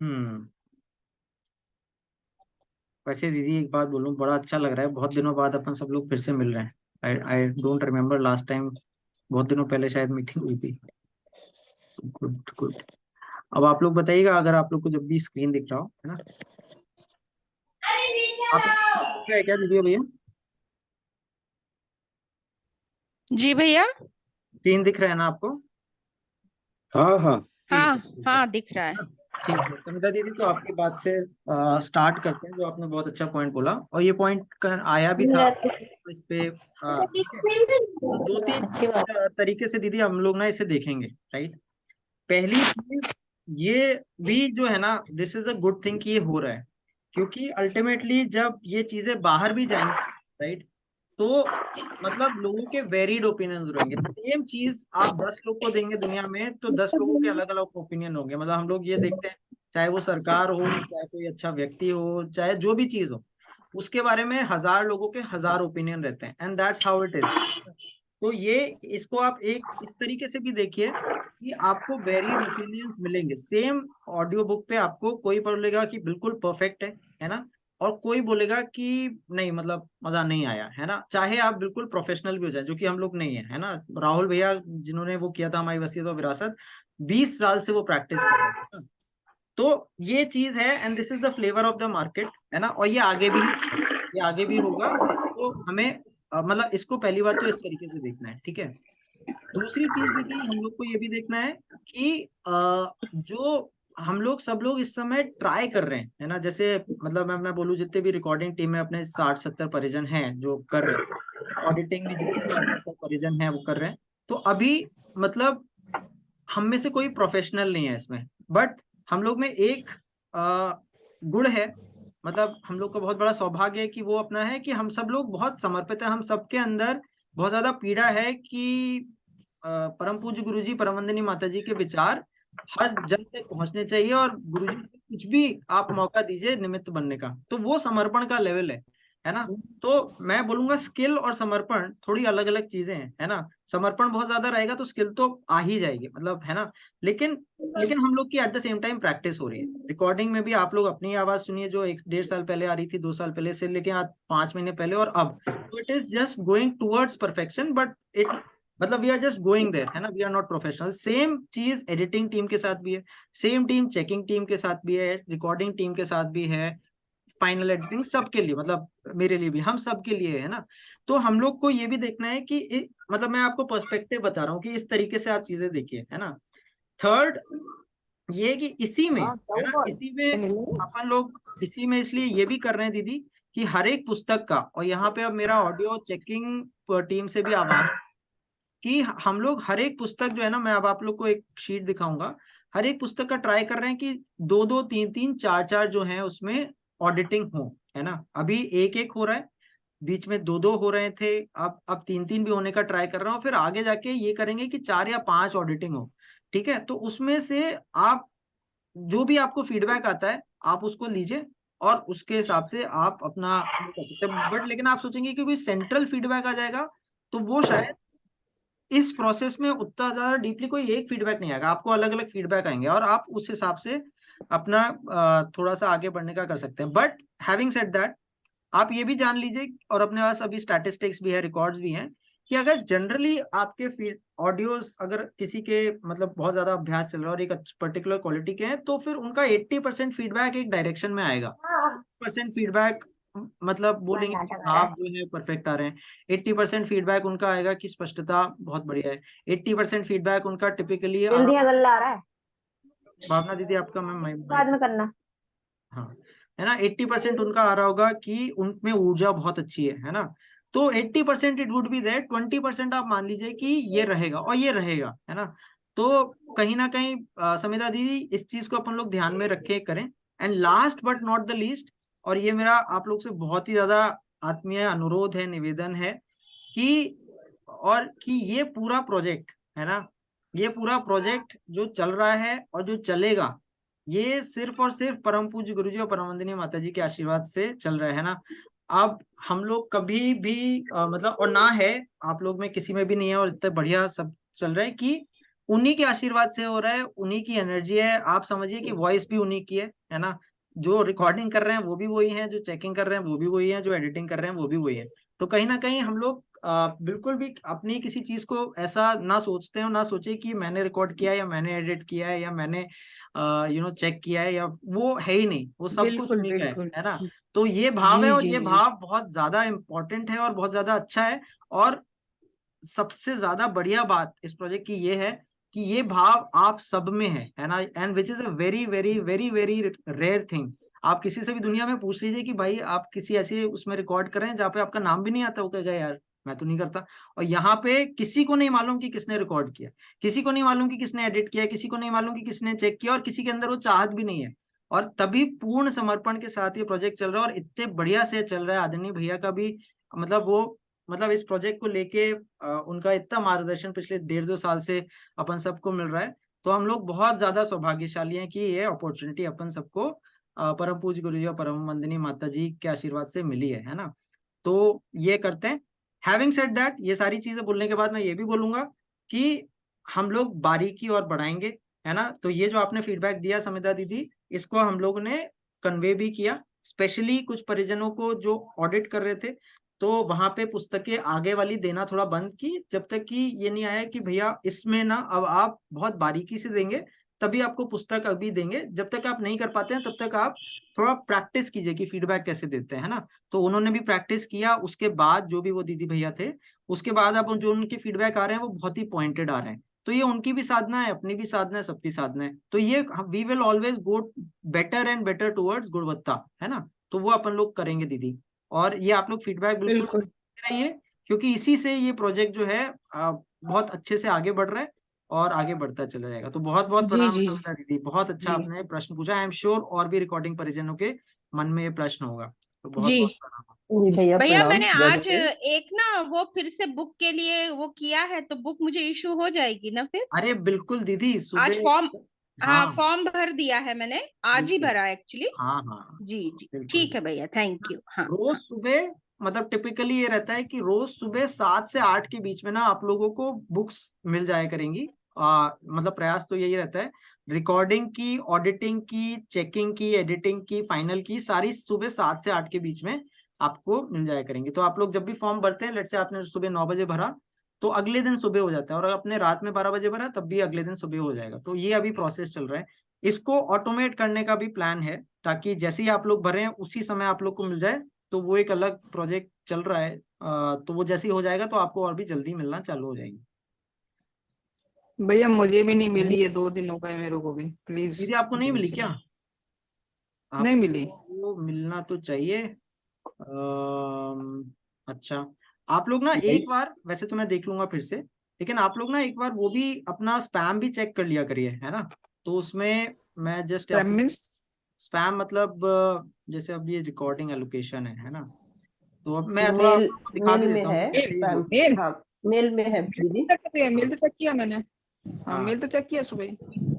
हम्म। वैसे दीदी एक बात बोलूं, बड़ा अच्छा लग रहा है, बहुत दिनों बाद अपन सब लोग फिर से मिल रहे हैं। I I don't remember last time, बहुत दिनों पहले शायद मीटिंग हुई थी। Good good. अब आप लोग बताइएगा अगर आप लोग को जब भी स्क्रीन दिख रहा हो, है ना। आप लोग को दिख रहा है क्या दीदी भैया? जी भैया। स्क्रीन दिख रहा है ना आपको? हाँ हाँ। ठीक है हाँ ठीक है। हाँ, दिख रहा है। हाँ, ठीक है समिता दीदी, तो आपकी बात से स्टार्ट करते हैं। जो आपने बहुत अच्छा पॉइंट बोला और ये पॉइंट आया भी था तो इस पे ठीक है। तो दो तीन अच्छी बात। तरीके से दीदी हम लोग ना इसे देखेंगे, राइट। पहली चीज, ये भी जो है ना, this is a good thing कि ये हो रहा है, क्योंकि अल्टीमेटली जब ये चीजें बाहर भी जाएंगी, राइट, तो मतलब लोगों के वेरिड ओपिनियंस रहेंगे। सेम चीज आप 10 लोग को देंगे दुनिया में, तो 10 लोगों के अलग अलग ओपिनियन होंगे। मतलब हम लोग ये देखते हैं, चाहे वो सरकार हो, चाहे कोई अच्छा व्यक्ति हो, चाहे जो भी चीज हो, उसके बारे में 1000 लोगों के 1000 ओपिनियन रहते हैं, and that's how it is. तो ये, इसको आप एक इस तरीके से भी देखिए कि आपको वेरिड ओपिनियंस मिलेंगे। सेम ऑडियो बुक पे आपको कोई बोलेगा कि बिल्कुल परफेक्ट है ना, और कोई बोलेगा कि नहीं, मतलब मजा नहीं आया, है ना। चाहे आप बिल्कुल प्रोफेशनल भी हो जाए, जो कि हम लोग नहीं है ना। राहुल भैया जिन्होंने वो किया था हमारी वसीयत और विरासत, 20 साल से वो प्रैक्टिस कर रहे हैं। तो ये चीज है, and this is the flavour of the market, है ना। और ये आगे भी होगा। तो हमें मतलब इसको पहली बात तो इस तरीके से देखना है, ठीक है। दूसरी चीज दीदी, हम लोग को ये भी देखना है कि जो हम लोग सब लोग इस समय ट्राई कर रहे हैं, है ना। जैसे मतलब मैं बोलूँ, जितने भी रिकॉर्डिंग टीम में अपने 60-70 परिजन हैं जो कर रहे हैं, ऑडिटिंग में जितने 60-70 परिजन हैं वो कर रहे हैं। तो अभी मतलब हम में से कोई प्रोफेशनल नहीं है इसमें, बट हम लोग में एक गुण है। मतलब हम लोग का बहुत बड़ा सौभाग्य है कि वो अपना है कि हम सब लोग बहुत समर्पित है। हम सबके अंदर बहुत ज्यादा पीड़ा है कि परम पूज्य गुरु जी, परम वंदनीय माता जी के विचार हर जन तक पहुंचने चाहिए, और गुरु जी को कुछ भी आप मौका दीजिए निमित्त बनने का, तो वो समर्पण का लेवल है ना। तो मैं बोलूंगा स्किल और समर्पण थोड़ी अलग अलग चीजें हैं, है ना। समर्पण बहुत ज्यादा रहेगा तो स्किल तो आ ही जाएगी, मतलब, है ना। लेकिन लेकिन हम लोग की at the same time practice हो रही है। रिकॉर्डिंग में भी आप लोग अपनी आवाज सुनिए, जो 1-1.5 साल पहले आ रही थी, 2 साल पहले से लेके आज 5 महीने पहले, और अब तो it is just going towards perfection, but it मतलब we are just going there, है ना। We are not professional. Same चीज एडिटिंग टीम के साथ भी है, सेम टीम चेकिंग टीम के साथ भी है, रिकॉर्डिंग टीम के साथ भी है, फाइनल एडिटिंग सबके लिए, मतलब मेरे लिए भी, हम सबके लिए, है ना। तो हम लोग को ये भी देखना है कि मतलब मैं आपको पर्सपेक्टिव बता रहा हूँ कि इस तरीके से आप चीजें देखिए, है ना। थर्ड, ये कि इसी में, है ना, इसी में अपन लोग इसी में इसलिए ये भी कर रहे हैं दीदी कि हर एक पुस्तक का, और यहाँ पे अब मेरा ऑडियो चेकिंग टीम से भी आह्वान है कि हम लोग हर एक पुस्तक जो है ना, मैं अब आप लोग को एक शीट दिखाऊंगा, हर एक पुस्तक का ट्राई कर रहे हैं कि 2-2, 3-3, 4-4 जो है उसमें ऑडिटिंग हो, है ना। अभी एक एक हो रहा है, बीच में 2-2 हो रहे थे, अब 3-3 भी होने का ट्राई कर रहा हूँ। फिर आगे जाके ये करेंगे कि 4 या 5 ऑडिटिंग हो, ठीक है। तो उसमें से आप जो भी आपको फीडबैक आता है आप उसको लीजिए, और उसके हिसाब से आप अपना वो कर सकते हैं। बट लेकिन आप सोचेंगे कि कोई सेंट्रल फीडबैक आ जाएगा, तो वो शायद इस प्रोसेस में उतना ज्यादा डीपली कोई एक फीडबैक नहीं आएगा, आपको अलग अलग फीडबैक आएंगे, और आप उस हिसाब से अपना थोड़ा सा आगे बढ़ने का कर सकते हैं। बट हैविंग सेड दैट, आप ये भी जान लीजिए, और अपने पास अभी स्टैटिस्टिक्स भी है, रिकॉर्ड्स भी हैं, कि अगर जनरली आपके फीड ऑडियोज अगर किसी के मतलब बहुत ज्यादा अभ्यास चल रहा है और एक पर्टिकुलर क्वालिटी के हैं, तो फिर उनका 80% फीडबैक एक डायरेक्शन में आएगा। 80% फीडबैक मतलब बोलेंगे कि भाव जो है परफेक्ट आ रहे हैं, 80% फीडबैक उनका आएगा कि स्पष्टता बहुत बढ़िया है, 80% फीडबैक उनका टिपिकली आ रहा जल्दी होगा। गल्ला आ रहा है। भावना दीदी आपका मैं बाद में करना। हाँ, है ना, 80% उनका आ रहा होगा कि उनमें ऊर्जा बहुत अच्छी है ना। तो 80% इट वुड बी देयर, 20% आप मान लीजिए कि ये रहेगा और ये रहेगा, है ना। तो कहीं ना कहीं समिता दीदी इस चीज को अपन लोग ध्यान में रखे करें। And last but not the least, और ये मेरा आप लोग से बहुत ही ज्यादा आत्मीय अनुरोध है, निवेदन है कि, और कि ये पूरा प्रोजेक्ट, है ना, ये पूरा प्रोजेक्ट जो चल रहा है और जो चलेगा, ये सिर्फ और सिर्फ परम पूज्य गुरु जी और परम वंदनीय माता जी के आशीर्वाद से चल रहा है ना। अब हम लोग कभी भी मतलब, और ना है आप लोग में किसी में भी नहीं है, और इतना बढ़िया सब चल रहा है कि उन्हीं के आशीर्वाद से हो रहा है, उन्हीं की एनर्जी है। आप समझिए कि वॉइस भी उन्हीं की है ना। जो रिकॉर्डिंग कर रहे हैं वो भी वही है, जो चेकिंग कर रहे हैं वो भी वही है, जो एडिटिंग कर रहे हैं वो भी वही है। तो कहीं ना कहीं हम लोग बिल्कुल भी अपनी किसी चीज को ऐसा ना सोचते हो, ना सोचे कि मैंने रिकॉर्ड किया है या मैंने एडिट किया है या मैंने चेक किया है, या वो है ही नहीं, वो सब कुछ बिल्कुल उन्हीं का बिल्कुल। है ना। तो ये भाव है, जी और जी ये जी। भाव बहुत ज्यादा इम्पोर्टेंट है और बहुत ज्यादा अच्छा है। और सबसे ज्यादा बढ़िया बात इस प्रोजेक्ट की ये है कि ये भाव आप सब में है ना। And which is a very very very very rare thing. आप किसी से भी दुनिया में पूछ लीजिए कि भाई आप किसी ऐसे उसमें रिकॉर्ड कर रहे हैं जहाँ पे आपका नाम भी नहीं आता, वो कहेगा यार मैं तो नहीं करता। और यहाँ पे किसी को नहीं मालूम कि किसने रिकॉर्ड किया, किसी को नहीं मालूम कि किसने एडिट किया, किसी को नहीं मालूम कि किसने चेक किया, और किसी के अंदर वो चाहत भी नहीं है। और तभी पूर्ण समर्पण के साथ ये प्रोजेक्ट चल रहा है, और इतने बढ़िया से चल रहा है। आदरणीय भैया का भी मतलब वो मतलब इस प्रोजेक्ट को लेके उनका इतना मार्गदर्शन पिछले 1.5-2 साल से अपन सबको मिल रहा है। तो हम लोग बहुत ज्यादा सौभाग्यशाली हैं कि ये अपॉर्चुनिटी अपन सबको परम पूज्य गुरु जी और परम वंदनीय माता जी के आशीर्वाद से मिली है ना। तो ये करते हैं। हैविंग सेड दैट, ये सारी चीजें बोलने के बाद मैं ये भी बोलूंगा कि हम लोग बारीकी और बढ़ाएंगे, है ना। तो ये जो आपने फीडबैक दिया समिता दीदी, इसको हम लोग ने कन्वे भी किया। स्पेशली कुछ परिजनों को जो ऑडिट कर रहे थे, तो वहां पे पुस्तकें आगे वाली देना थोड़ा बंद की, जब तक कि ये नहीं आया कि भैया इसमें ना अब आप बहुत बारीकी से देंगे, तभी आपको पुस्तक अभी देंगे। जब तक आप नहीं कर पाते हैं तब तक आप थोड़ा प्रैक्टिस कीजिए कि फीडबैक कैसे देते हैं, है ना। तो उन्होंने भी प्रैक्टिस किया। उसके बाद जो भी वो दीदी भैया थे, उसके बाद अब जो उनके फीडबैक आ रहे हैं वो बहुत ही पॉइंटेड आ रहे हैं। तो ये उनकी भी साधना है, अपनी भी साधना है, सबकी साधना है। तो ये we will always go better and better towards गुणवत्ता, है ना। तो वो अपन लोग करेंगे दीदी। और ये आप लोग फीडबैक बिल्कुल बिल्कुल। दे रहिए, क्योंकि इसी से ये प्रोजेक्ट जो है बहुत अच्छे से आगे बढ़ रहा है और आगे बढ़ता चला जाएगा। तो बहुत बहुत जी प्रणाम जी जी सविता दीदी, बहुत अच्छा जी आपने प्रश्न पूछा। आई एम श्योर और भी रिकॉर्डिंग परिजनों के मन में ये प्रश्न होगा। तो बहुत जी। बहुत प्रणाम। जी भैया भैया प्रणाम, मैंने जय आज गुरुदेव। एक ना वो फिर से बुक के लिए वो किया है, तो बुक मुझे इशू हो जाएगी ना फिर? अरे बिल्कुल दीदी, आज सुबह। फॉर्म, हाँ हाँ फॉर्म भर दिया है मैंने, आज ही बिल्कुल। भरा एक्चुअली। हाँ हाँ जी जी बिल्कुल। ठीक है भैया, थैंक यू। हाँ रोज हाँ। सुबह मतलब टिपिकली ये रहता है कि रोज सुबह 7 से 8 के बीच में ना आप लोगों को बुक्स मिल जाया करेंगी। मतलब प्रयास तो यही रहता है, रिकॉर्डिंग की, ऑडिटिंग की, चेकिंग की, एडिटिंग की, फाइनल की, सारी सुबह 7 से 8 के बीच में आपको मिल जाया करेंगी। तो आप लोग जब भी फॉर्म भरते हैं, लेट से आपने सुबह 9 बजे भरा, तो अगले दिन सुबह हो जाता है। और अगर आपने रात में 12 बजे भरा, तब भी अगले दिन सुबह हो जाएगा। तो ये अभी प्रोसेस चल रहा है। इसको ऑटोमेट करने का भी प्लान है, ताकि जैसे ही आप लोग भरे हैं उसी समय आप लोग को मिल जाए। तो वो एक अलग प्रोजेक्ट चल रहा है। तो वो जैसे ही हो जाएगा तो आपको और भी जल्दी मिलना चालू हो जाएगी। भैया मुझे भी नहीं मिली है, 2 दिन हो गए मेरे को भी, प्लीज दीदी आपको नहीं मिली टेंशन क्या? है। नहीं मिली। आपको मिलना तो चाहिए। अच्छा, आप लोग ना नहीं। एक बार, वैसे तो मैं देख लूंगा फिर से, लेकिन आप लोग ना एक बार वो भी अपना स्पैम भी चेक कर लिया करिए, है ना। तो उसमें मैं जस्ट स्पैम आपको मीन्स? स्पैम मतलब जैसे अब ये रिकॉर्डिंग एलोकेशन है ना। तो अब मैं थोड़ा आप मेल, लोग को दिखा भी मेल में देता हूँ है कि कैसे ये स्पैम। होता मेल? है। हाँ, मेल में है हाँ दीदी। चेक किया, हाँ मेल तो चेक किया मैंने। हाँ, हाँ, मेल तो चेक किया सुबह।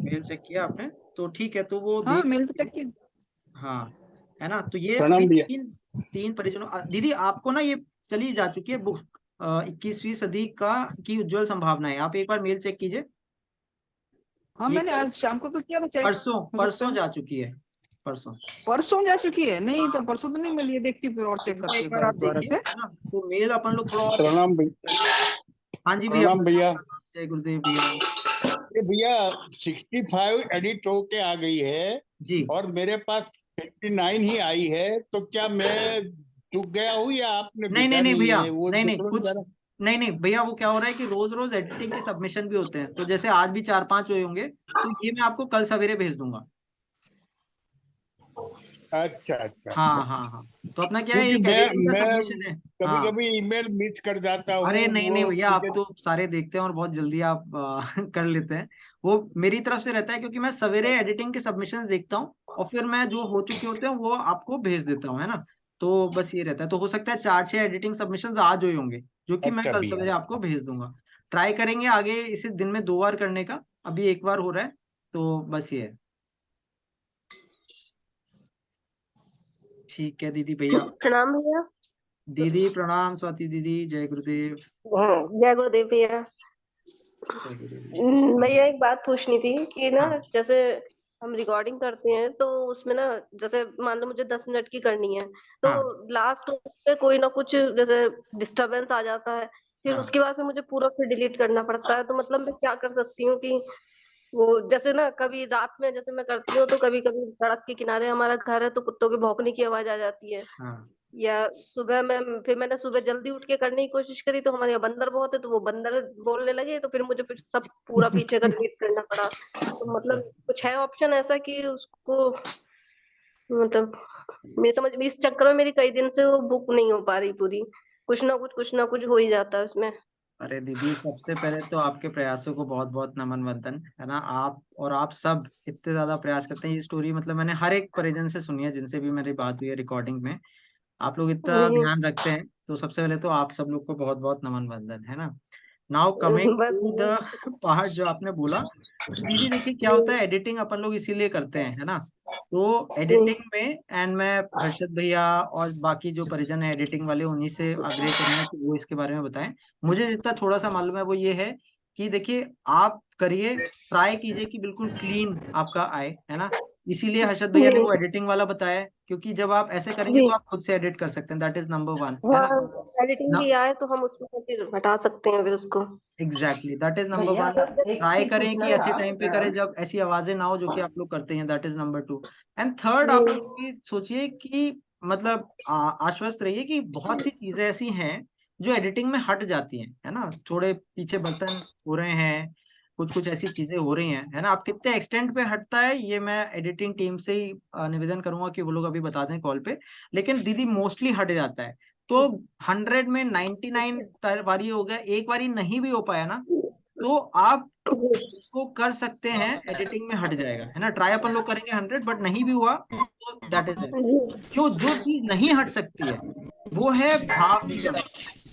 मेल चेक किया आपने? तो ठीक है, तो वो हाँ, देख मेल तो लीजिए। चेक किया। हाँ, है ना। तो ये अभी प्रणाम भैया। तीन तीन परिजनों दीदी आपको ना ये चली जा चुकी है बुक, 21वीं सदी का की उज्जवल संभावनाएं। आप एक बार मेल चेक कीजिए। हाँ, ये मैंने कल आज शाम को तो किया था चेक। परसों हो सकता परसों है जा चुकी है, परसों। परसों जा चुकी है। नहीं हाँ, तो परसों तो नहीं मिली है, देखती हूँ फिर और चेक वो करती एक हूँ बार आप दोबारा देखिए, से। है ना। तो मेल अपन लोग थोड़ा और प्रणाम विस्तार भैया। करेंगे। हाँ जी भैया, प्रणाम प्रणाम भैया। प्रणाम, जय गुरुदेव भैया। ये भैया 65 एडिट होके आ गई है जी और मेरे पास 59 ही आई है, तो क्या मैं चूक गया हूँ या आपने नहीं नहीं भेजा नहीं नहीं भैया, है? वो नहीं देख नहीं लो कुछ जरा। नहीं नहीं भैया, वो क्या हो रहा है कि रोज रोज एडिटिंग के सबमिशन भी होते हैं। तो जैसे आज भी 4-5 हुए होंगे, तो ये मैं आपको कल सवेरे भेज दूंगा। अच्छा अच्छा अच्छा। हाँ हाँ हाँ। तो अपना क्या है, क्योंकि एक एडिटिंग का मैं सबमिशन है। कभी हाँ, कभी ईमेल मिस कर जाता हूँ, अरे नहीं नहीं वो भैया, आप मुझे। तो सारे देखते हैं और बहुत जल्दी आप कर लेते हैं। वो मेरी तरफ से रहता है, क्योंकि मैं सवेरे एडिटिंग के सबमिशंस देखता हूँ, और फिर मैं जो हो चुके होते हैं वो आपको भेज देता हूँ, है ना। तो बस ये रहता है। तो हो सकता है 4-6 एडिटिंग सबमिशंस आज हुए होंगे, जो कि मैं अच्छा कल भैया। सवेरे आपको भेज दूंगा। ट्राई करेंगे आगे इसे दिन में 2 बार करने का, अभी एक बार हो रहा है। तो बस ये है। ठीक है दीदी भैया। प्रणाम भैया। दीदी प्रणाम, स्वाति दीदी, जय गुरुदेव। हाँ, जय गुरुदेव भैया। भैया एक बात पूछनी थी कि ना, हाँ जैसे हम रिकॉर्डिंग करते हैं तो उसमें ना, जैसे मान लो मुझे 10 मिनट की करनी है, तो हाँ लास्ट पे कोई ना कुछ जैसे डिस्टरबेंस आ जाता है, फिर हाँ। उसके बाद में मुझे पूरा फिर डिलीट करना पड़ता है। तो मतलब मैं क्या कर सकती हूँ कि वो जैसे ना, कभी रात में जैसे मैं करती हूँ तो कभी कभी सड़क के किनारे हमारा घर है तो कुत्तों के भौंकने की आवाज आ जाती है, हाँ या सुबह में फिर मैंने सुबह जल्दी उठ के करने की कोशिश करी तो हमारे यहाँ बंदर बहुत है, तो वो बंदर बोलने लगे, तो फिर मुझे फिर सब पूरा पीछे का डिलीट करना पड़ा। तो अच्छा। मतलब कुछ है ऑप्शन ऐसा कि उसको, मतलब मेरी समझ में इस चक्कर में मेरी कई दिन से वो बुक नहीं हो पा रही पूरी, कुछ ना कुछ हो ही जाता है उसमें। अरे दीदी, सबसे पहले तो आपके प्रयासों को बहुत बहुत नमन वंदन है ना। आप और आप सब इतने ज्यादा प्रयास करते हैं। ये स्टोरी मतलब मैंने हर एक परिजन से सुनी है जिनसे भी मेरी बात हुई है रिकॉर्डिंग में। आप लोग इतना ध्यान रखते हैं, तो सबसे पहले तो आप सब लोग को बहुत बहुत नमन वंदन है ना। नाउ कमिंग बस टू द पार्ट जो आपने बोला, तो दीदी देखिए क्या होता है, एडिटिंग अपन लोग इसीलिए करते हैं है ना। तो एडिटिंग में एंड मैं हर्षद भैया और बाकी जो परिजन है एडिटिंग वाले, उन्हीं से आग्रह करूंगा कि वो इसके बारे में बताएं। मुझे जितना थोड़ा सा मालूम है वो ये है कि देखिए, आप करिए, ट्राई कीजिए कि बिल्कुल क्लीन आपका आए है ना। इसीलिए हर्षद भैया ने जी वो एडिटिंग वाला बताया है, क्योंकि जब आप ऐसे करेंगे जी। तो आप खुद से एडिट कर सकते हैं। दैट इज नंबर वन है हाँ, एडिटिंग ना। भी आए तो हम उसमें फिर हटा सकते हैं फिर उसको। एग्जैक्टली, दैट इज नंबर भैया वन। एक ट्राई चीज करें कि पूछना ऐसे टाइम पे था। करें जब ऐसी आवाजें ना हो जो कि आप लोग करते हैं। That is number two. And third, जी आप लोग भी सोचिए कि मतलब आश्वस्त रहिए कि बहुत सी चीजें ऐसी हैं जो एडिटिंग में हट जाती हैं है ना। थोड़े पीछे बर्तन हो रहे हैं, कुछ कुछ ऐसी चीजें हो रही हैं है ना। आप कितने एक्सटेंट पे हटता है ये मैं एडिटिंग टीम से ही निवेदन करूंगा कि वो लोग अभी बता दें कॉल पे। लेकिन दीदी मोस्टली हट जाता है। तो 100 में 99 बारी हो गया, एक बारी नहीं भी हो पाया ना, तो आप इसको कर सकते हैं, एडिटिंग में हट जाएगा है ना। ट्राई अपन लोग करेंगे 100, बट नहीं भी हुआ तो दैट इज इट। जो जो चीज नहीं हट सकती है वो है भाव,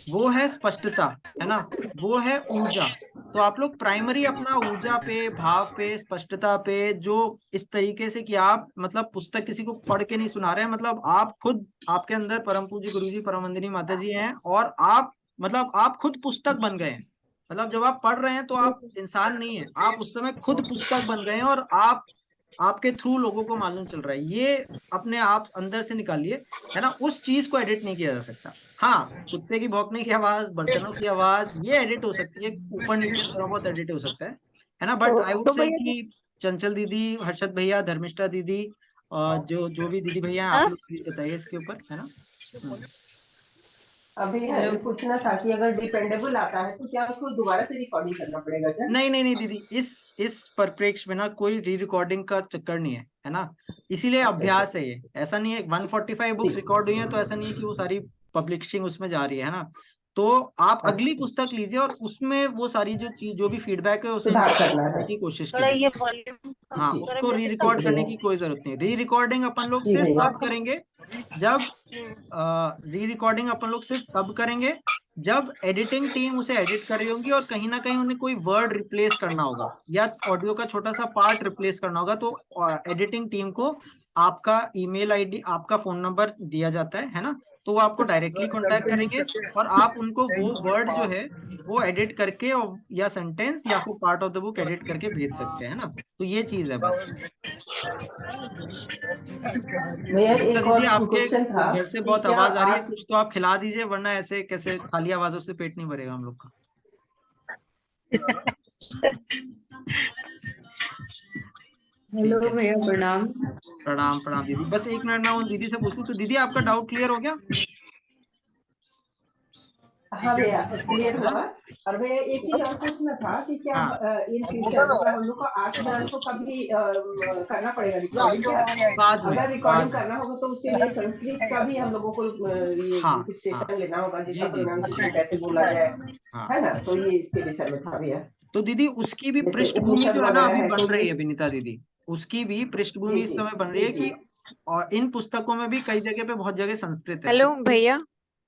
वो है स्पष्टता है ना, वो है ऊर्जा। तो आप लोग प्राइमरी अपना ऊर्जा पे, भाव पे, स्पष्टता पे, जो इस तरीके से कि आप मतलब पुस्तक किसी को पढ़ के नहीं सुना रहे हैं, मतलब आप खुद, आपके अंदर परम पूज्य गुरुजी परम वंदनीय माता जी हैं और आप मतलब आप खुद पुस्तक बन गए हैं। मतलब जब आप पढ़ रहे हैं तो आप इंसान नहीं है, आप उस समय खुद पुस्तक बन गए हैं और आप, आपके थ्रू लोगों को मालूम चल रहा है। ये अपने आप अंदर से निकालिए है ना। उस चीज को एडिट नहीं किया जा सकता। हाँ, कुत्ते की भौंकने की आवाज, बर्तनों की आवाज, ये एडिट हो सकती है, ऊपर नीचे थोड़ा बहुत एडिट हो सकता है ना। बट आई वुड तो से भैया, कि चंचल दीदी, हर्षद भैया, धर्मिष्ठा दीदी और जो जो भी दीदी भैया हैं, आप हाँ? लोग प्लीज बताइए इसके ऊपर है ना। अभी ये पूछना था कि अगर डिपेंडेबल आता है तो क्या उसको दोबारा से रिकॉर्डिंग करना पड़ेगा क्या? नहीं नहीं नहीं दीदी, इस परिप्रेक्ष्य में ना कोई री रिकॉर्डिंग का चक्कर नहीं है ना। इसीलिए अच्छा अच्छा अभ्यास है ये, ऐसा नहीं है 145 बुक्स रिकॉर्ड हुई हैं तो ऐसा नहीं है कि वो सारी पब्लिशिंग उसमें जा रही है ना। तो आप अगली अच्छा, पुस्तक लीजिए और उसमें वो सारी जो चीज, जो भी फीडबैक है उसे सुधार इंटीग्रेट करना करने है। की कोशिश थोड़ा कीजिए। ये वॉल्यूम कम हाँ, जी थोड़ा उसको री म्यूजिक कम रिकॉर्ड ठीक है करने भैया। की कोई जरूरत नहीं। री रिकॉर्डिंग अपन लोग जी सिर्फ भैया। तब करेंगे जब री रिकॉर्डिंग अपन लोग सिर्फ तब करेंगे जब एडिटिंग टीम उसे एडिट कर रही होगी और कहीं ना कहीं उन्हें कोई वर्ड रिप्लेस करना होगा या ऑडियो का छोटा सा पार्ट रिप्लेस करना होगा। तो एडिटिंग टीम को आपका ईमेल आईडी, आपका फोन नंबर दिया जाता है ना। तो वो आपको डायरेक्टली कांटेक्ट करेंगे और आप उनको वो वर्ड जो है वो एडिट करके या सेंटेंस या फिर part of the book edit करके भेज सकते हैं ना। तो ये चीज है बस। भैया अच्छा एक दीदी, और आपके क्वेश्चन था घर से कि बहुत क्या आवाज आ रही है, आज कुछ तो आप खिला दीजिए, वरना ऐसे कैसे खाली आवाजों से पेट नहीं भरेगा हम लोग का। हेलो ठीक है, भैया, प्रणाम। प्रणाम प्रणाम दीदी। बस एक मिनट, मैं उन दीदी से पूछ लूं। तो दीदी आपका डाउट क्लियर हो गया हाँ भैया क्लियर है ना। हुआ। और भैया एक चीज और पूछना था कि क्या हाँ, इन फ्यूचर मतलब हम लोग को 8 को कभी करना पड़ेगा रिकॉर्डिंग क्या? अगर रिकॉर्डिंग बाद में। करना होगा तो उसके लिए संस्कृत का भी हम लोगों को ये हाँ कुछ हाँ, सेशन लेना होगा जिसका जी जी जी प्रोनाउंसिएशन जी, कैसे बोला जाए, हाँ। है ना? तो ये इसके विषय में था भैया। तो दीदी उसकी भी जैसे पृष्ठभूमि उपनिषद जो है ना वगैरह अभी है बन तो ये रही है विनीता दीदी। उसकी भी जी पृष्ठभूमि इस जी समय बन रही जी है जी। कि, और इन पुस्तकों में भी कई जगह पे बहुत जगह संस्कृत है तो। हेलो भैया,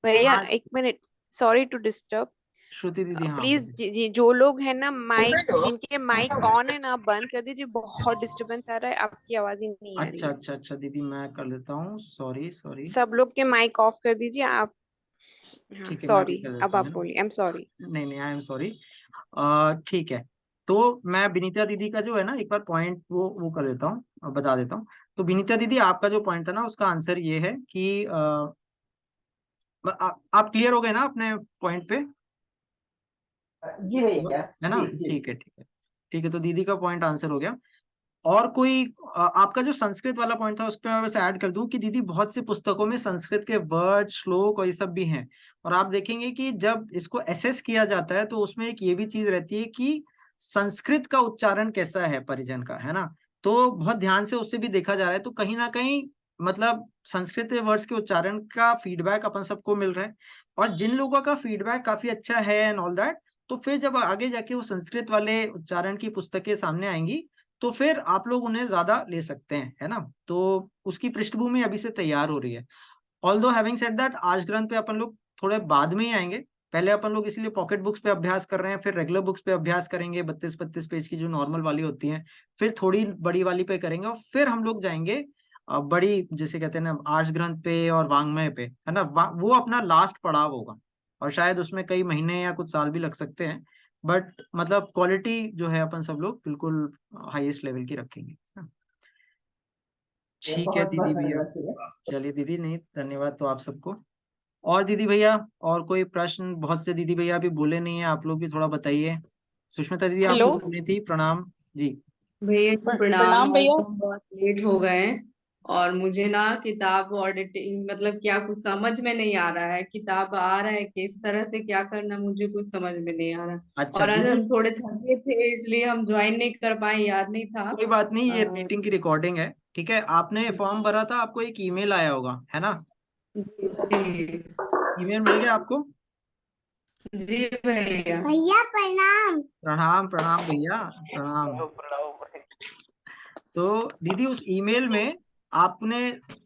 भैया हाँ एक मिनट, सॉरी टू डिस्टर्ब। श्रुति दीदी, हाँ प्लीज बोलिए। जी, जो लोग हैं ना माइक, जिनके माइक ऑन है ना, आप बंद कर दीजिए। बहुत डिस्टरबेंस आ रहा है, आपकी आवाज ही नहीं आ रही अच्छा है। अच्छा अच्छा दीदी, मैं कर लेता हूँ, सॉरी सॉरी। सब लोग के माइक ऑफ कर दीजिए आप। हाँ ठीक है, मैं भी सॉरी, कर अब देता आप हूँ, है बोलिए। I am sorry. ना। नहीं नहीं, आई एम सॉरी। ठीक है, तो मैं विनीता दीदी का जो है ना एक बार पॉइंट वो कर देता हूँ, बता देता हूँ। तो विनीता दीदी, आपका जो पॉइंट था ना उसका आंसर ये है कि आप क्लियर हो गए ना अपने पॉइंट पे, जी भैया, है ना? जी जी। ठीक है, ठीक है, ठीक है। तो दीदी का पॉइंट आंसर हो गया। और कोई आपका जो संस्कृत वाला पॉइंट था उस पर मैं बस ऐड कर दूं कि दीदी बहुत सी पुस्तकों में संस्कृत के वर्ड, श्लोक और ये सब भी हैं। और आप देखेंगे कि जब इसको एसेस किया जाता है तो उसमें एक ये भी चीज रहती है कि संस्कृत का उच्चारण कैसा है परिजन का, है ना? तो बहुत ध्यान से उससे भी देखा जा रहा है। तो कहीं ना कहीं मतलब संस्कृत वर्ड्स के उच्चारण का फीडबैक अपन सबको मिल रहा है। और जिन लोगों का फीडबैक काफी अच्छा है एंड ऑल दैट, तो फिर जब आगे जाके वो संस्कृत वाले उच्चारण की पुस्तकें सामने आएंगी तो फिर आप लोग उन्हें ज्यादा ले सकते हैं, है ना? तो उसकी पृष्ठभूमि अभी से तैयार हो रही है। ऑल्दो हैविंग सेड दैट, आज ग्रंथ पे अपन लोग थोड़े बाद में ही आएंगे। पहले अपन लोग इसीलिए पॉकेट बुक्स पे अभ्यास कर रहे हैं, फिर रेगुलर बुक्स पे अभ्यास करेंगे 32-32 पेज की जो नॉर्मल वाली होती हैं, फिर थोड़ी बड़ी वाली पे करेंगे और फिर हम लोग जाएंगे बड़ी, जिसे कहते हैं ना, आर्ष ग्रंथ पे और वांग्मय पे, है ना? वो अपना लास्ट पड़ाव होगा और शायद उसमें कई महीने या कुछ साल भी लग सकते हैं। बट मतलब क्वालिटी जो है अपन सब लोग बिल्कुल हाईएस्ट लेवल की रखेंगे, है ना? ठीक है बहुत दीदी बहुत भैया, धन्यवाद भैया। चलिए दीदी, नहीं धन्यवाद तो आप सबको। और दीदी भैया, और कोई प्रश्न? बहुत से दीदी भैया अभी बोले नहीं है, आप लोग भी थोड़ा बताइए। सुष्मिता दीदी, आप हेलो कुछ बोली थी, प्रणाम जी। भैया जी, प्रणाम। प्रणाम आज भैया। तो हम बहुत लेट हो गए हैं और मुझे ना किताब ऑडिटिंग मतलब क्या कुछ समझ में नहीं आ रहा है। किताब आ रहा है किस तरह से क्या करना, मुझे कुछ समझ में नहीं आ रहा। अच्छा और आज दीदी, हम थोड़े थके थे इसलिए हम ज्वाइन नहीं कर पाए, याद नहीं था। कोई बात नहीं, ये अ, मीटिंग की रिकॉर्डिंग है, ठीक है? आपने फॉर्म भरा था, आपको एक ईमेल आया होगा, है ना? जी जी ईमेल मिल गया आपको? जी भैया। भैया प्रणाम। प्रणाम प्रणाम भैया, प्रणाम। तो दीदी, उस ईमेल में आपने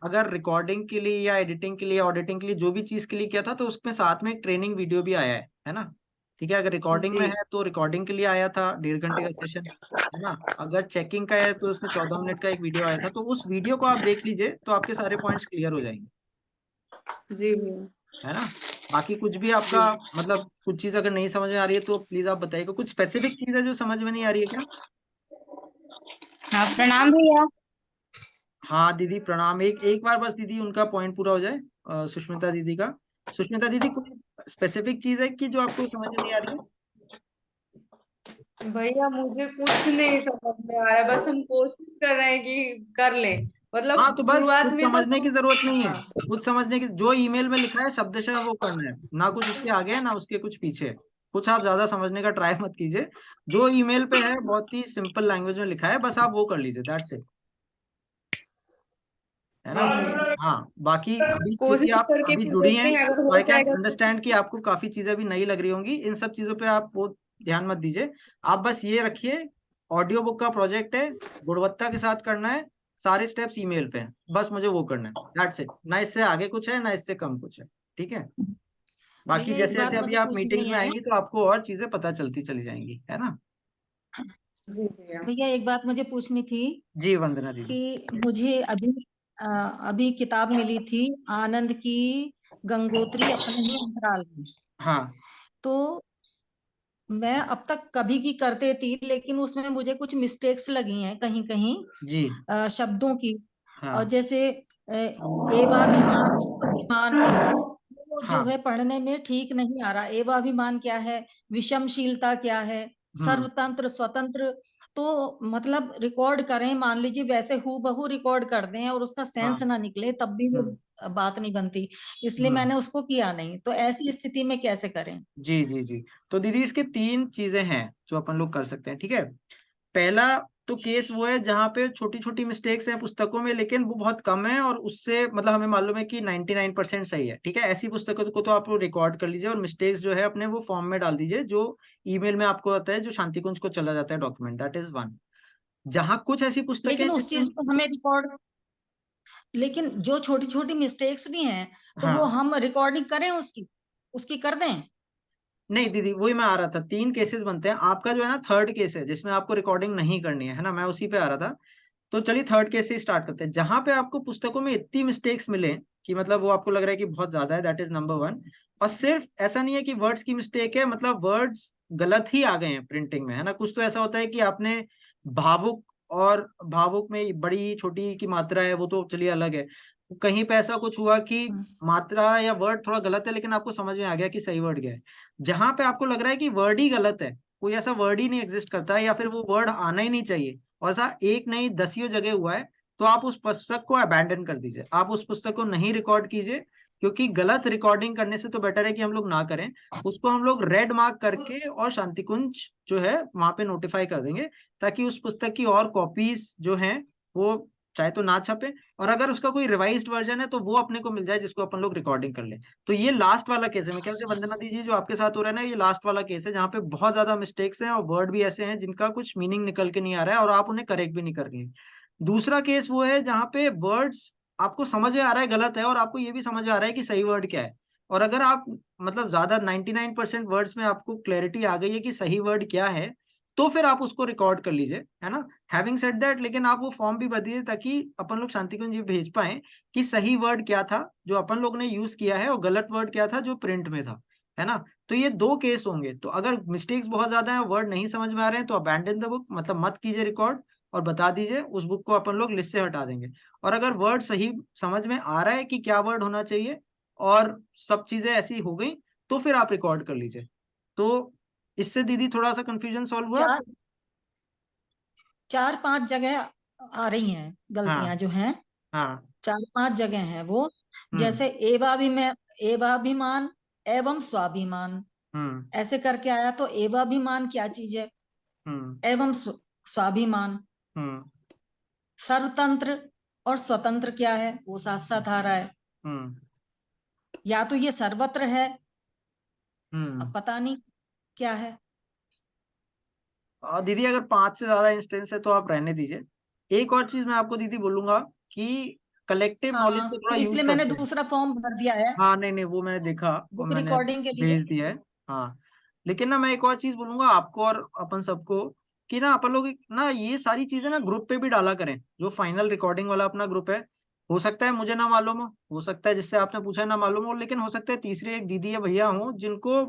अगर रिकॉर्डिंग के लिए या एडिटिंग के लिए, ऑडिटिंग के लिए, जो भी चीज के लिए किया था, तो उसमें साथ में एक ट्रेनिंग वीडियो भी आया है ना? ठीक है, अगर रिकॉर्डिंग में जी है तो रिकॉर्डिंग के लिए आया था 1.5 घंटे का सेशन, है ना? अगर चेकिंग का है तो उसमें 14 मिनट का एक वीडियो आया था। तो उस वीडियो को आप देख लीजिए तो आपके सारे पॉइंट्स क्लियर हो जाएंगे, जी भैया। है ना? बाकी कुछ भी जी आपका मतलब कुछ चीज अगर नहीं समझ में आ रही है तो प्लीज आप बताइएगा। कुछ स्पेसिफिक चीज है जो समझ में नहीं आ रही है क्या? हाँ प्रणाम भैया। हाँ दीदी प्रणाम। एक एक बार बस दीदी उनका पॉइंट पूरा हो जाए, सुष्मिता दीदी का। सुष्मिता दीदी, कोई स्पेसिफिक चीज है कि जो आपको समझ में नहीं आ रही है? भैया मुझे कुछ नहीं समझ में आ रहा है, बस हम कोशिश कर रहे हैं कि कर लें। हाँ, मतलब तो बस शुरुआत कुछ में तो समझने की जरूरत नहीं है। हाँ कुछ समझने की, जो ईमेल में लिखा है शब्दशः वो करना है, ना कुछ उसके आगे है ना उसके कुछ पीछे है। कुछ आप ज्यादा समझने का ट्राई मत कीजिए। जो ईमेल पे है बहुत ही सिंपल लैंग्वेज में लिखा है, बस आप वो कर लीजिए, दैट्स इट, है ना? जी भैया, हाँ, बाकी अभी क्योंकि कोशिश आप करके अभी फिर जुड़ी देखते हैं, हैं, अगर तो हो आई कैन जाएगा तो अंडरस्टैंड कि आपको काफी चीजें भी नई लग रही होंगी। इन सब चीजों पे आप वो ध्यान मत दीजिए। आप बस ये रखिए, ऑडियो बुक का प्रोजेक्ट है, गुणवत्ता के साथ करना है, सारे स्टेप्स ईमेल पे हैं, बस मुझे वो करना है, दैट्स इट। ना इससे आगे कुछ है ना इससे कम कुछ है, ठीक है? बाकी भैया एक जैसे जैसे बात अभी मुझे आप मीटिंग्स पूछनी में है। आएंगी तो आपको और चीजें पता चलती चली जाएंगी, है ना? जी भैया। भैया एक बात मुझे पूछनी थी जी वंदना दीदी। कि मुझे अभी किताब मिली थी आनंद की गंगोत्री अपने ही अंतराल में। हाँ तो मैं अब तक कभी की करते थी, लेकिन उसमें मुझे कुछ मिस्टेक्स लगी हैं कहीं कहीं जी। शब्दों की। और हाँ जैसे एवाभिमान स्वाभिमान, वो जो हाँ। है पढ़ने में ठीक नहीं आ रहा। एवाभिमान क्या है, विषमशीलता क्या है, हम्म सर्वतंत्र स्वतंत्र। तो मतलब रिकॉर्ड करें, मान लीजिए वैसे हूबहू रिकॉर्ड कर दें और उसका सेंस हाँ। ना निकले, तब भी वो हम्म बात नहीं बनती। इसलिए हम्म। मैंने उसको किया नहीं। तो ऐसी स्थिति में कैसे करें? जी जी जी। तो दीदी, इसके 3 चीजें हैं जो अपन लोग कर सकते हैं, ठीक है? पहला तो केस वो है जहाँ पे छोटी छोटी मिस्टेक्स हैं पुस्तकों में, लेकिन वो बहुत कम है और उससे मतलब हमें मालूम है कि 99% सही है, ठीक है? ऐसी पुस्तकों को तो आप रिकॉर्ड कर लीजिए और मिस्टेक्स जो है अपने वो फॉर्म में डाल दीजिए जो ईमेल में आपको आता है, जो शांति कुंज को चला जाता है डॉक्यूमेंट, दैट इज वन। जहाँ कुछ ऐसी पुस्तकें लेकिन हैं उस जिसमें, चीज को हमें रिकॉर्ड, लेकिन जो छोटी छोटी मिस्टेक्स भी हैं तो वो हाँ, हम रिकॉर्डिंग करें उसकी उसकी कर दें। नहीं दीदी, वही मैं आ रहा था। 3 केसेस बनते हैं, आपका जो है ना थर्ड केस है जिसमें आपको रिकॉर्डिंग नहीं करनी है ना? मैं उसी पे आ रहा था। तो चलिए थर्ड केस से स्टार्ट करते हैं। जहां पे आपको पुस्तकों में इतनी मिस्टेक्स मिले कि मतलब वो आपको लग रहा है कि बहुत ज्यादा है, दैट इज नंबर 1। और सिर्फ ऐसा नहीं है कि वर्ड्स की मिस्टेक है, मतलब वर्ड्स गलत ही आ गए हैं प्रिंटिंग में, है ना। कुछ तो ऐसा होता है कि आपने भावुक, और भावुक में बड़ी छोटी की मात्रा है, वो तो चलिए अलग है। कहीं पे ऐसा कुछ हुआ कि मात्रा या वर्ड थोड़ा गलत है, लेकिन आपको समझ में आ गया कि सही वर्ड क्या है। जहां पे आपको लग रहा है कि वर्ड ही गलत है, कोई ऐसा वर्ड ही नहीं एग्जिस्ट करता है, या फिर वो वर्ड आना ही नहीं चाहिए, और ऐसा एक नहीं दसियों जगह हुआ है, तो आप उस पुस्तक को अबैंडन कर दीजिए, आप उस पुस्तक को नहीं रिकॉर्ड कीजिए। क्योंकि गलत रिकॉर्डिंग करने से तो बेटर है कि हम लोग ना करें। उसको हम लोग रेड मार्क करके और शांति कुंज जो है वहां पे नोटिफाई कर देंगे, ताकि उस पुस्तक की और कॉपीज जो हैं वो चाहे तो ना छपे, और अगर उसका कोई रिवाइज्ड वर्जन है तो वो अपने को मिल जाए, जिसको अपन लोग रिकॉर्डिंग कर ले। तो ये लास्ट वाला केस है, मेरे ख्याल से वंदना दीजिए जो आपके साथ हो रहा है ना, ये लास्ट वाला केस है, जहाँ पे बहुत ज्यादा मिस्टेक्स हैं और वर्ड भी ऐसे हैं जिनका कुछ मीनिंग निकल के नहीं आ रहा है, और आप उन्हें करेक्ट भी नहीं कर रही हैं। दूसरा केस वो है जहाँ पे वर्ड्स आपको समझ में आ रहा है गलत है, और आपको ये भी समझ में आ रहा है कि सही वर्ड क्या है। और अगर आप मतलब ज्यादा 99% वर्ड्स में आपको क्लैरिटी आ गई है कि सही वर्ड क्या है, तो फिर आप उसको रिकॉर्ड कर लीजिए, है ना। हैविंग सेड दैट, लेकिन आप वो फॉर्म भी भर दीजिए, ताकि अपन लोग शांति कुंज ये भेज पाए कि सही वर्ड क्या था जो अपन लोग ने यूज किया है, और गलत वर्ड क्या था जो प्रिंट में था, है ना। तो ये 2 केस होंगे। तो अगर मिस्टेक्स बहुत ज्यादा है, वर्ड नहीं समझ में आ रहे हैं, तो अबैंडन द बुक, मतलब मत कीजिए रिकॉर्ड, और बता दीजिए, उस बुक को अपन लोग लिस्ट से हटा देंगे। और अगर वर्ड सही समझ में आ रहा है कि क्या वर्ड होना चाहिए, और सब चीजें ऐसी हो गई, तो फिर आप रिकॉर्ड कर लीजिए। तो इससे दीदी थोड़ा सा कंफ्यूजन सॉल्व हुआ? 4-5 जगह आ रही हैं गलतियां हाँ जो हैं, हाँ 4-5 जगह हैं वो, जैसे एवाभिमान एवं स्वाभिमान ऐसे करके आया, तो एवाभिमान क्या चीज है, एवं स्वाभिमान। सर्वतंत्र और स्वतंत्र क्या है, वो साथ साथ आ रहा है। या तो ये सर्वत्र है, अब पता नहीं क्या है। दीदी अगर 5 से ज्यादा इंस्टेंस है तो आप रहने दीजिए। एक और चीज मैं आपको दीदी बोलूंगा कि कलेक्टिव नॉलेज हाँ, को थोड़ा तो यूज इसलिए मैंने करते हैं। दूसरा फॉर्म भर दिया है हाँ नहीं नहीं, वो मैंने देखा और बुक मैंने रिकॉर्डिंग के लिए। भेज दिया है। हाँ, लेकिन ना मैं एक और चीज बोलूंगा आपको और अपन सबको, कि ना अपन लोग ना ये सारी चीजें ना ग्रुप पे भी डाला करें, जो फाइनल रिकॉर्डिंग वाला अपना ग्रुप है। हो सकता है मुझे ना मालूम हो सकता है जिससे आपने पूछा है ना मालूम हो, लेकिन हो सकता है तीसरे एक दीदी या भैया हो जिनको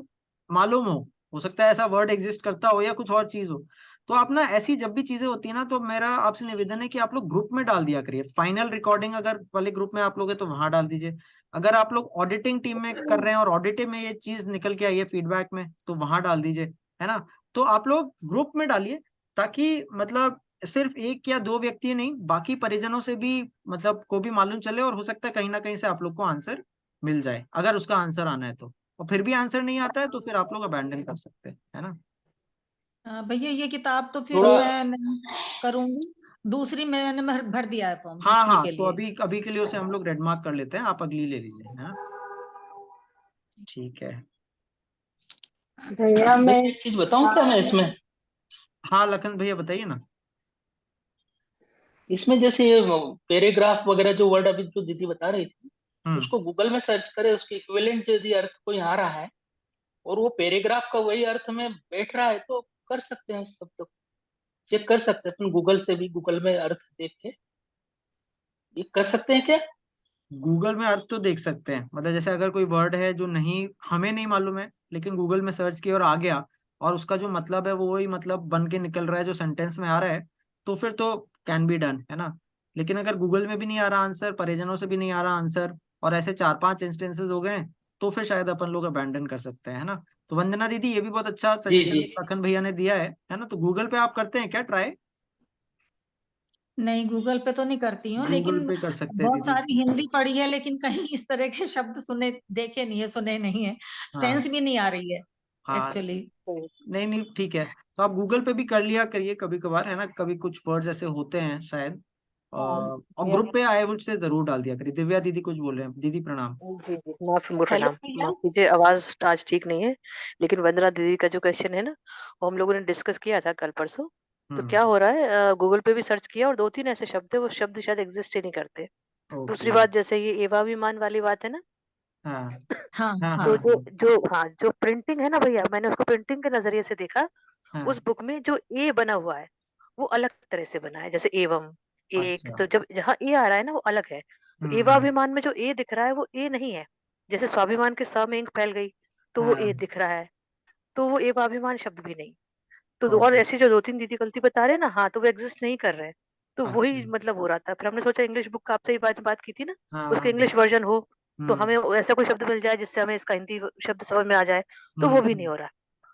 मालूम हो सकता है ऐसा वर्ड एग्जिस्ट करता हो या कुछ और चीज हो। तो आप ना ऐसी जब भी चीजें होती है ना, तो मेरा आपसे निवेदन है कि आप लोग ग्रुप में डाल दिया करिए। फाइनल रिकॉर्डिंग अगर वाले ग्रुप में आप लोग हैं तो वहां डाल दीजिए। अगर आप लोग ऑडिटिंग टीम में कर रहे हैं और ऑडिटिंग में ये चीज निकल के आई है फीडबैक में, तो वहां डाल दीजिए, है ना। तो आप लोग ग्रुप में डालिए, ताकि मतलब सिर्फ एक या 2 व्यक्ति नहीं, बाकी परिजनों से भी मतलब को भी मालूम चले, और हो सकता है कहीं ना कहीं से आप लोग को आंसर मिल जाए, अगर उसका आंसर आना है तो। और फिर भी आंसर नहीं आता है तो फिर आप लोग अबैंडन कर सकते हैं, है ना। भैया ये किताब तो फिर थोड़ा मैं नहीं करूंगी, दूसरी मैंने भर दिया है फॉर्म हाँ दूसरी हाँ, के तो लिए। अभी अभी के लिए उसे हम लोग रेड मार्क कर लेते हैं, आप अगली ले लीजिए, है ना। ठीक है। भैया मैं एक चीज बताऊं क्या मैं इसमें? हाँ लखन भैया बताइए ना। इसमें जैसे पैराग्राफ वगैरह जो वर्ड अभी जो दीदी बता रही थी, उसको गूगल में सर्च करें, उसके इक्विवेलेंट यदि अर्थ कोई आ रहा है और वो पैराग्राफ का वही अर्थ में बैठ रहा है, तो कर सकते हैं सब, तो चेक कर सकते हैं अपन गूगल से भी, गूगल में अर्थ देख के ये कर सकते हैं क्या? गूगल में अर्थ तो देख सकते हैं, मतलब जैसे अगर कोई वर्ड है जो नहीं हमें नहीं मालूम है, लेकिन गूगल में सर्च किया और आ गया, और उसका जो मतलब है वो वही मतलब बन के निकल रहा है जो सेंटेंस में आ रहा है, तो फिर तो कैन बी डन, है ना। लेकिन अगर गूगल में भी नहीं आ रहा आंसर, परिजनों से भी नहीं आ रहा आंसर, और ऐसे 4-5 इंस्टेंसेस हो गए, तो फिर शायद अपन लोग अबैंडन कर सकते हैं, है ना। तो वंदना दीदी ये भी बहुत अच्छा जी जी। सजेशन लखन भैया ने दिया है ना। तो गूगल पे आप करते हैं क्या ट्राई? नहीं, गूगल पे तो नहीं करती हूँ, गूगल लेकिन पे कर सकते हैं बहुत दीदी। सारी हिंदी पढ़ी है, लेकिन कहीं इस तरह के शब्द सुने देखे नहीं है, सुने नहीं है, हाँ सेंस भी नहीं आ रही है हाँ, एक्चुअली। नहीं नहीं ठीक है, तो आप गूगल पे भी कर लिया करिए कभी कभार, है ना। कभी कुछ वर्ड्स ऐसे होते हैं शायद, और ग्रुप पे आई वुड से जरूर डाल दिया करिए। दिव्या दीदी कुछ बोल रहे हैं, दीदी प्रणाम। जी जी, माफ हेलो प्रणाम, भैया। माफ कीजिए, आवाज आज ठीक नहीं है। लेकिन वंदना दीदी का जो क्वेश्चन है ना, वो हम लोगों ने डिस्कस किया था कल परसों। तो क्या हो रहा है, गूगल पे भी सर्च किया और 2-3 ऐसे शब्द है, वो शब्द शायद एग्जिस्ट ही नहीं करते। दूसरी ओके। बात, जैसे ये एवाभिमान वाली बात है ना, हाँ हाँ हाँ तो हाँ जो जो हाँ, जो प्रिंटिंग है ना भैया, मैंने उसको प्रिंटिंग के नजरिए से देखा। हाँ। उस बुक में जो ए बना हुआ है वो अलग तरह से बना है, जैसे एवं, एक, अच्छा। तो जब जहाँ ए आ रहा है ना वो अलग है। तो एवाभिमान में जो ए दिख रहा है वो ए नहीं है। जैसे स्वाभिमान के स में इंक फैल गई तो वो ए दिख रहा है, तो वो एवाभिमान शब्द भी नहीं। तो और ऐसी जो 2-3 दीदी गलती बता रहे हैं ना, हाँ, तो वो एग्जिस्ट नहीं कर रहे हैं। तो वही मतलब हो रहा था। फिर हमने सोचा इंग्लिश बुक का आपसे ही बात की थी ना, उसका इंग्लिश वर्जन हो तो हमें ऐसा कोई शब्द मिल जाए जिससे हमें इसका हिंदी शब्द समझ में आ जाए, तो वो भी नहीं हो रहा।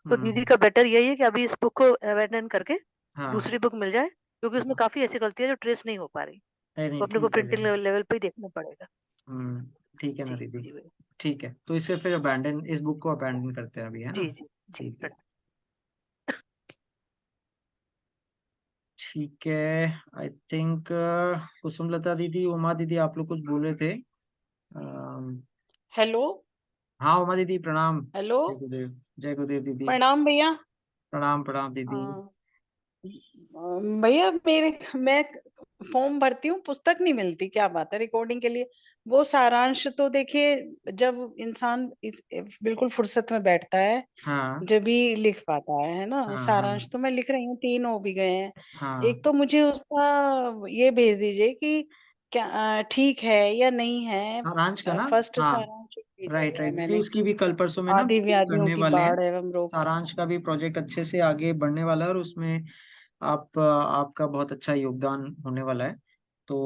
तो दीदी का बेटर यही है कि अभी इस बुक को अबैंडन करके दूसरी बुक मिल जाए, क्योंकि उसमें काफी ऐसी गलतियां जो ट्रेस नहीं हो पा रही, तो अपने को प्रिंटिंग लेवल पे ही देखना पड़ेगा। ठीक है ना दीदी, ठीक है। तो इसे फिर अबैंडन, इस बुक को अबैंडन करते हैं अभी, है ना? जी जी ठीक है, ठीक है। आई थिंक कुसुमलता दीदी, उमा दीदी, आप लोग कुछ बोल रहे थे। हेलो। हाँ उमा दीदी, प्रणाम। हेलो। जय गुरुदेव, जय गुरुदेव दीदी। प्रणाम भैया। प्रणाम प्रणाम दीदी। भैया मैं फॉर्म भरती हूँ, पुस्तक नहीं मिलती, क्या बात है रिकॉर्डिंग के लिए? वो सारांश तो देखिए, जब इंसान बिल्कुल फुर्सत में बैठता है जब भी लिख पाता है ना। सारांश तो मैं लिख रही हूँ, 3 हो भी गए हैं। एक तो मुझे उसका ये भेज दीजिए कि क्या ठीक है या नहीं है। सारांश का ना, फर्स्ट हाँ, सारांश भेजा राइट हुआ है राइट दीदी, मैंने। उसकी भी कल परसों में ना आदि व्याधियों करने की वाले हैं। बाढ़ एवं रोकथाम। सारांश का भी प्रोजेक्ट अच्छे से आगे बढ़ने वाला है और उसमें आपका बहुत अच्छा योगदान होने वाला है। तो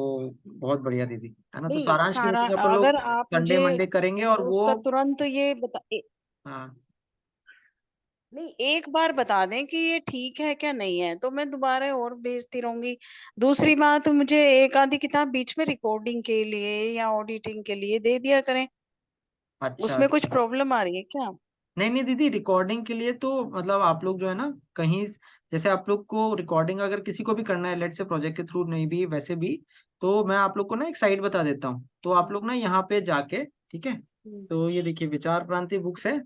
बहुत बढ़िया दीदी, है ना? तो नहीं सारांश की सारा, मीटिंग अपन लोग अगर आप संडे मुझे मंडे करेंगे और वो, उसका तुरंत ये हाँ नहीं, एक बार बता दें कि ये ठीक है क्या नहीं है, तो मैं दोबारा और भेजती रहूंगी। दूसरी बात, मुझे एक आधी किताब बीच में रिकॉर्डिंग के लिए या ऑडिटिंग के लिए दे दिया करें। अच्छा उसमें कुछ अच्छा। प्रॉब्लम आ रही है क्या? नहीं नहीं दीदी, रिकॉर्डिंग के लिए तो मतलब आप लोग जो है ना कहीं, जैसे आप लोग को रिकॉर्डिंग अगर किसी को भी करना है, लेट से प्रोजेक्ट के थ्रू नहीं भी वैसे भी, तो मैं आप लोग को ना एक साइट बता देता हूँ। तो आप लोग ना यहाँ पे जाके, ठीक है, तो ये देखिए विचार क्रांति बुक्स है,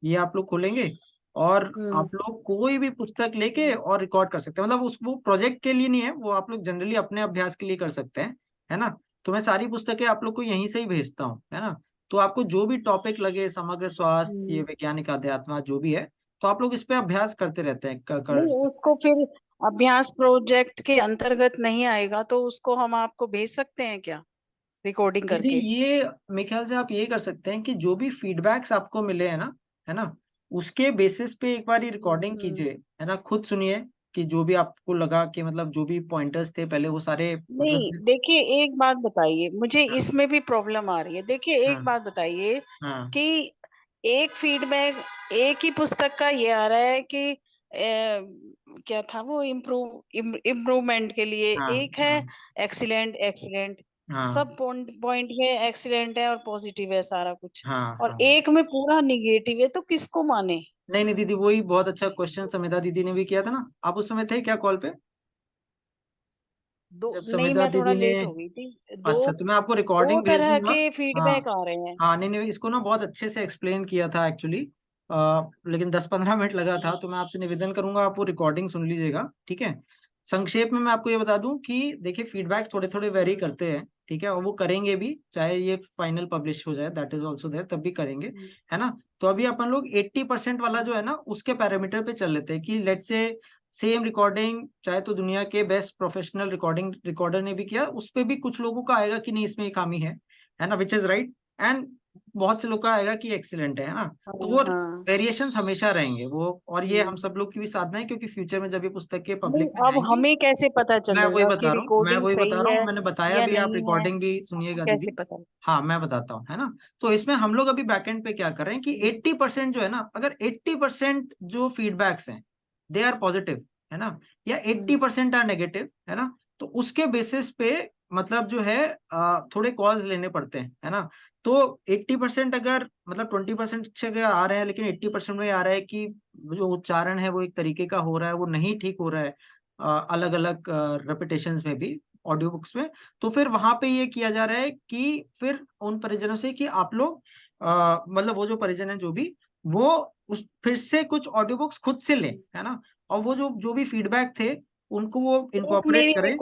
ये आप लोग खोलेंगे और आप लोग कोई भी पुस्तक लेके और रिकॉर्ड कर सकते हैं। मतलब उस वो प्रोजेक्ट के लिए नहीं है, वो आप लोग जनरली अपने अभ्यास के लिए कर सकते हैं, है ना? तो मैं सारी पुस्तकें आप लोग को यहीं से ही भेजता हूँ, है ना? तो आपको जो भी टॉपिक लगे, समग्र स्वास्थ्य, ये वैज्ञानिक अध्यात्म जो भी है, तो आप लोग इस पे अभ्यास करते रहते हैं, नहीं, उसको फिर अभ्यास प्रोजेक्ट के अंतर्गत नहीं आएगा तो उसको हम आपको भेज सकते हैं क्या, रिकॉर्डिंग दीदी करके? ये मेरे ख्याल से आप ये कर सकते हैं कि जो भी फीडबैक्स आपको मिले हैं ना, है ना, उसके बेसिस पे एक बार ये रिकॉर्डिंग कीजिए, है ना, खुद सुनिए कि जो भी आपको लगा कि मतलब जो भी पॉइंटर्स थे पहले वो सारे नहीं, मतलब, देखिए एक बात बताइए, मुझे हाँ इसमें भी प्रॉब्लम आ रही है। देखिए एक हाँ बात बताइए हाँ कि एक फीडबैक एक ही पुस्तक का ये आ रहा है कि क्या था वो, इम्प्रूवमेंट के लिए हाँ एक है एक्सीलेंट एक्सीलेंट, हाँ सब पॉइंट में एक्सीलेंट है और पॉजिटिव है सारा कुछ, हाँ और हाँ। एक में पूरा निगेटिव है, तो किसको माने? नहीं नहीं दीदी, वही बहुत अच्छा क्वेश्चन समिता दीदी ने भी किया था ना, आप उस समय थे क्या कॉल पे? जब नहीं, समिता मैं थोड़ा दीदी ने, लेट हो गई थी। दो अच्छा तो मैं आपको दो रिकॉर्डिंग भेज तरह दूंगा। के हाँ फीडबैक आ रहे हैं। हाँ, नहीं नहीं, इसको ना बहुत अच्छे से एक्सप्लेन किया था एक्चुअली, लेकिन 10-15 मिनट लगा था। तो मैं आपसे निवेदन करूंगा आप वो रिकॉर्डिंग सुन लीजिएगा, ठीक है? संक्षेप में मैं आपको ये बता दूं कि देखिए फीडबैक थोड़े थोड़े वेरी करते हैं, ठीक है, और वो करेंगे भी, चाहे ये फाइनल पब्लिश हो जाए, दैट इज ऑल्सो देयर, तब भी करेंगे, है ना? तो अभी अपन लोग 80% वाला जो है ना उसके पैरामीटर पे चल लेते हैं कि लेट से सेम रिकॉर्डिंग चाहे तो दुनिया के बेस्ट प्रोफेशनल रिकॉर्डिंग रिकॉर्डर ने भी किया, उस पे भी कुछ लोगों का आएगा कि नहीं इसमें ये खामी है ना, विच इज राइट, एंड बहुत से लोग का आएगा कि एक्सीलेंट है ना? तो वो हाँ। वेरिएशंस हमेशा रहेंगे वो, और ये हम हम्म। सब लोग की भी साधना है, क्योंकि फ्यूचर में जब ये पुस्तकें नहीं, पब्लिक में अब जाएंगी, हमें कैसे पता मैं वही चलेगा कि बता रहा हूँ, मैं रिकॉर्डिंग वही बता सही रहा हूँ, है मैंने बताया या भी, आप नहीं है? रिकॉर्डिंग भी आपको सुनिएगा कैसे दीदी। पता? हाँ मैं बताता हूँ, है ना? तो इसमें हम लोग अभी बैकएंड पे क्या कर रहे हैं कि 80% जो है ना, अगर 80% जो फीडबैक्स हैं दे आर पॉजिटिव, है ना, या 80% आर नेगेटिव, है ना, तो उसके बेसिस पे मतलब जो है थोड़े कॉल्स लेने पड़ते हैं, है ना? तो 80% अगर मतलब 20% अच्छे अगर आ रहे हैं, लेकिन 80% में आ रहा है कि जो उच्चारण है वो एक तरीके का हो रहा है, वो नहीं ठीक हो रहा है अलग अलग रेपिटेशंस में भी, ऑडियो बुक्स में, तो फिर वहां पे ये किया जा रहा है कि फिर उन परिजनों से कि आप लोग मतलब वो जो परिजन है जो भी, वो उस फिर से कुछ ऑडियो बुक्स खुद से लें, है ना, और वो जो जो भी फीडबैक थे उनको वो इनकॉर्पोरेट करें।